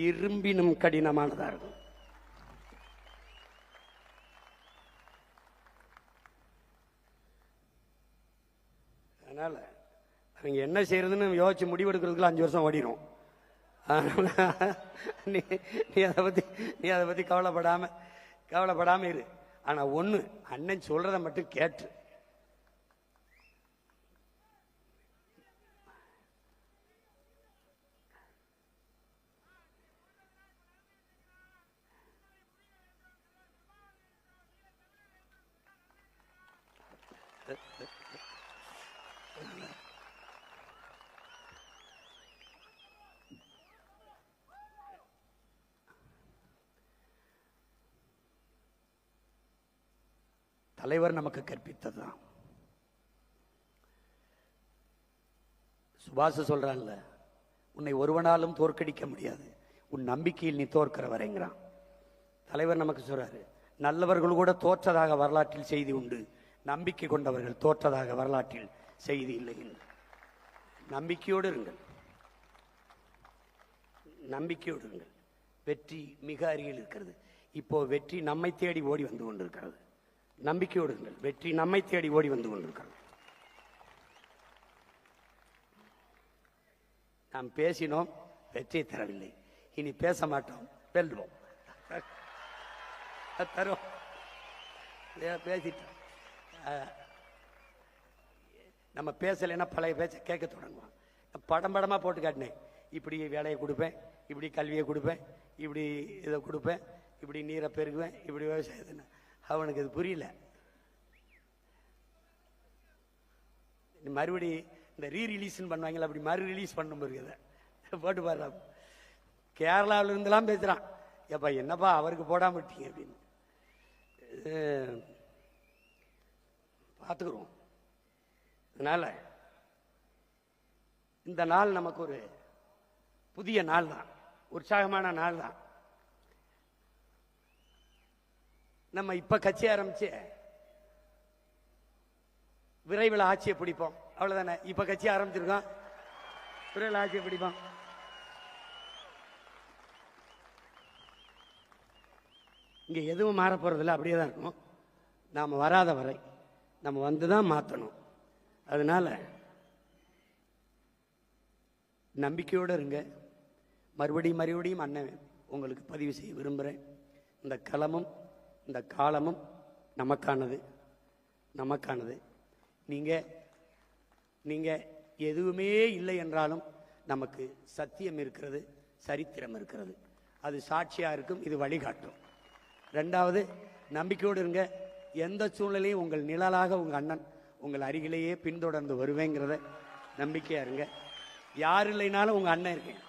இரும்பினும் கடினமானதாக இருக்கும். அதனால அவங்க என்ன செய்யறதுன்னு யோசிச்சு முடிவெடுக்கிறதுக்குள்ள 5 வருஷம் ஓடிடும். நீ அதை பத்தி கவலைப்படாம இரு. ஆனா ஒண்ணு, அண்ணன் சொல்றத மட்டும் கேட்டு. தலைவர் நமக்கு கற்பித்ததுதான். சுபாஷ் சொல்றான்ல, உன்னை ஒருவனாலும் தோற்கடிக்க முடியாது, உன் நம்பிக்கையில் நீ தோற்கிற வரைங்கிறான். தலைவர் நமக்கு சொல்றாரு, நல்லவர்கள் கூட தோற்றதாக வரலாற்றில் செய்தி உண்டு, நம்பிக்கை கொண்டவர்கள் தோற்றதாக வரலாற்றில் செய்தி இல்லை என்று. நம்பிக்கையோடு இருங்கள், நம்பிக்கையோடு இருங்கள். வெற்றி மிக அருகில் இருக்கிறது. இப்போ வெற்றி நம்மை தேடி ஓடி வந்து கொண்டிருக்கிறது. நம்பிக்கையோடு இருங்கள், வெற்றி நம்மை தேடி ஓடி வந்து கொண்டிருக்கிறது. நாம் பேசினோம், வெற்றியை தரவில்லை. இனி பேச மாட்டோம், வெல்வோம். தரும் பேசிட்டோம். நம்ம பேசலைன்னா பழைய பேச்ச கேட்க தொடங்குவோம். படமா போட்டு காட்டினேன், இப்படி வேலையை கொடுப்பேன், இப்படி கல்வியை கொடுப்பேன், இப்படி இதை கொடுப்பேன், இப்படி நீரை பெருகுவேன், இப்படி விவசாயத்தை. அவனுக்கு இது புரியல. மறுபடி இந்த ரீரிலீஸ் பண்ணுவாங்களா, அப்படி மறு ரிலீஸ் பண்ணும் போட்டு பாரு. கேரளாவில இருந்தெல்லாம் பேசுறான், ஏப்பா என்னப்பா அவருக்கு போடாம விட்டீங்க அப்படின்னு. பார்த்துக்கிறோம். அதனால இந்த நாள் நமக்கு ஒரு புதிய நாள் தான், உற்சாகமான நாள் தான். நம்ம இப்ப கட்சி ஆரம்பிச்சு விரைவில் ஆட்சியை பிடிப்போம், அவ்வளவுதானே. இப்ப கட்சி ஆரம்பிச்சிருக்கோம், விரைவில் ஆட்சியை பிடிப்போம். இங்க எதுவும் மாற போறதில்ல, அப்படியே தான் இருக்கும். நாம வராத வரை நம்ம வந்துதான் மாற்றணும். அதனால நம்பிக்கையோடு இருங்க. மறுபடியும் அண்ணன் உங்களுக்கு பதிவு செய்ய விரும்புகிறேன், இந்த களமும் இந்த காலமும் நமக்கானது. நீங்க எதுவுமே இல்லை என்றாலும் நமக்கு சத்தியம் இருக்கிறது, சரித்திரம் இருக்கிறது, அது சாட்சியா இருக்கும், இது வழிகாட்டும். 2வது, நம்பிக்கையோடு இருங்க. எந்த சூழ்நிலையும் உங்கள் நிழலாக உங்க அண்ணன் உங்கள் அருகிலேயே பின்தொடர்ந்து வருவேங்கிறத நம்பிக்கையா இருங்க. யார் இல்லைனாலும் உங்க அண்ணன் இருக்கேன்,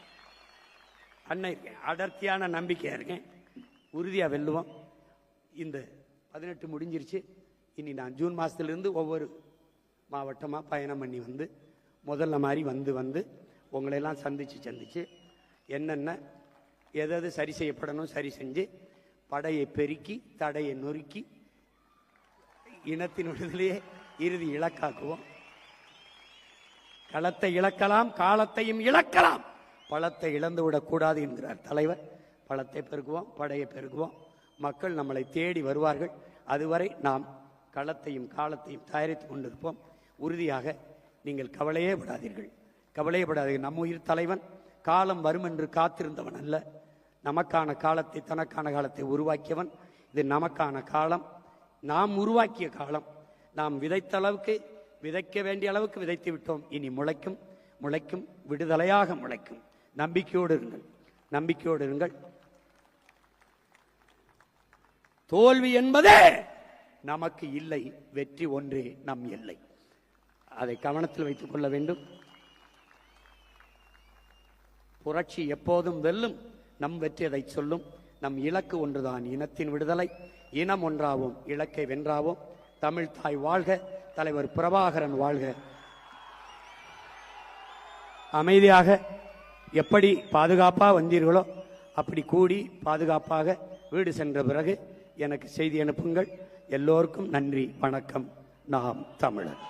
அடர்த்தியான நம்பிக்கையா இருக்கேன். உறுதியா வெல்லுவோம். இந்த 18 முடிஞ்சிருச்சு. இனி நான் ஜூன் மாசத்திலிருந்து ஒவ்வொரு மாவட்டமா பயணம் பண்ணி வந்து முதல்ல மாதிரி வந்து உங்களையெல்லாம் சந்திச்சு என்னென்ன எது சரி செய்யப்படணும் சரி செஞ்சு படையை பெருக்கி தடையை நொறுக்கி இனத்தின் விடுதலையே இறுதி இலக்காக்குவோம். களத்தை இழக்கலாம், காலத்தையும் இழக்கலாம், பழத்தை இழந்து விடக்கூடாது என்கிறார் தலைவர். பழத்தை பெருக்குவோம், படையை பெருக்குவோம், மக்கள் நம்மளை தேடி வருவார்கள். அதுவரை நாம் களத்தையும் காலத்தையும் தயாரித்துக் கொண்டிருப்போம். உறுதியாக நீங்கள் கவலையே படாதீர்கள். நம்ம உயிர் தலைவன் காலம் வரும் என்று காத்திருந்தவன் அல்ல, நமக்கான காலத்தை தனக்கான காலத்தை உருவாக்கியவன். இது நமக்கான காலம், நாம் உருவாக்கிய காலம். நாம் விதைத்த அளவுக்கு, விதைக்க வேண்டிய அளவுக்கு விதைத்து விட்டோம். இனி முளைக்கும், விடுதலையாக முளைக்கும். நம்பிக்கையோடு இருங்கள். தோல்வி என்பதே நமக்கு இல்லை, வெற்றி ஒன்றே நம் எல்லை. அதை கவனத்தில் வைத்துக் கொள்ள வேண்டும். புரட்சி எப்போதும் வெல்லும், நம் வெற்றி அதை சொல்லும். நம் இலக்கு ஒன்றுதான், இனத்தின் விடுதலை. இனம் ஒன்றாவோம், இலக்கை வென்றாவோம். தமிழ் தாய் வாழ்க, தலைவர் பிரபாகரன் வாழ்க. அமைதியாக எப்படி பாதுகாப்பா வந்தீர்களோ அப்படி கூடி பாதுகாப்பாக வீடு சென்ற பிறகு எனக்கு செய்தி அனுப்புங்கள். எல்லோருக்கும் நன்றி, வணக்கம். நாம் தமிழர்.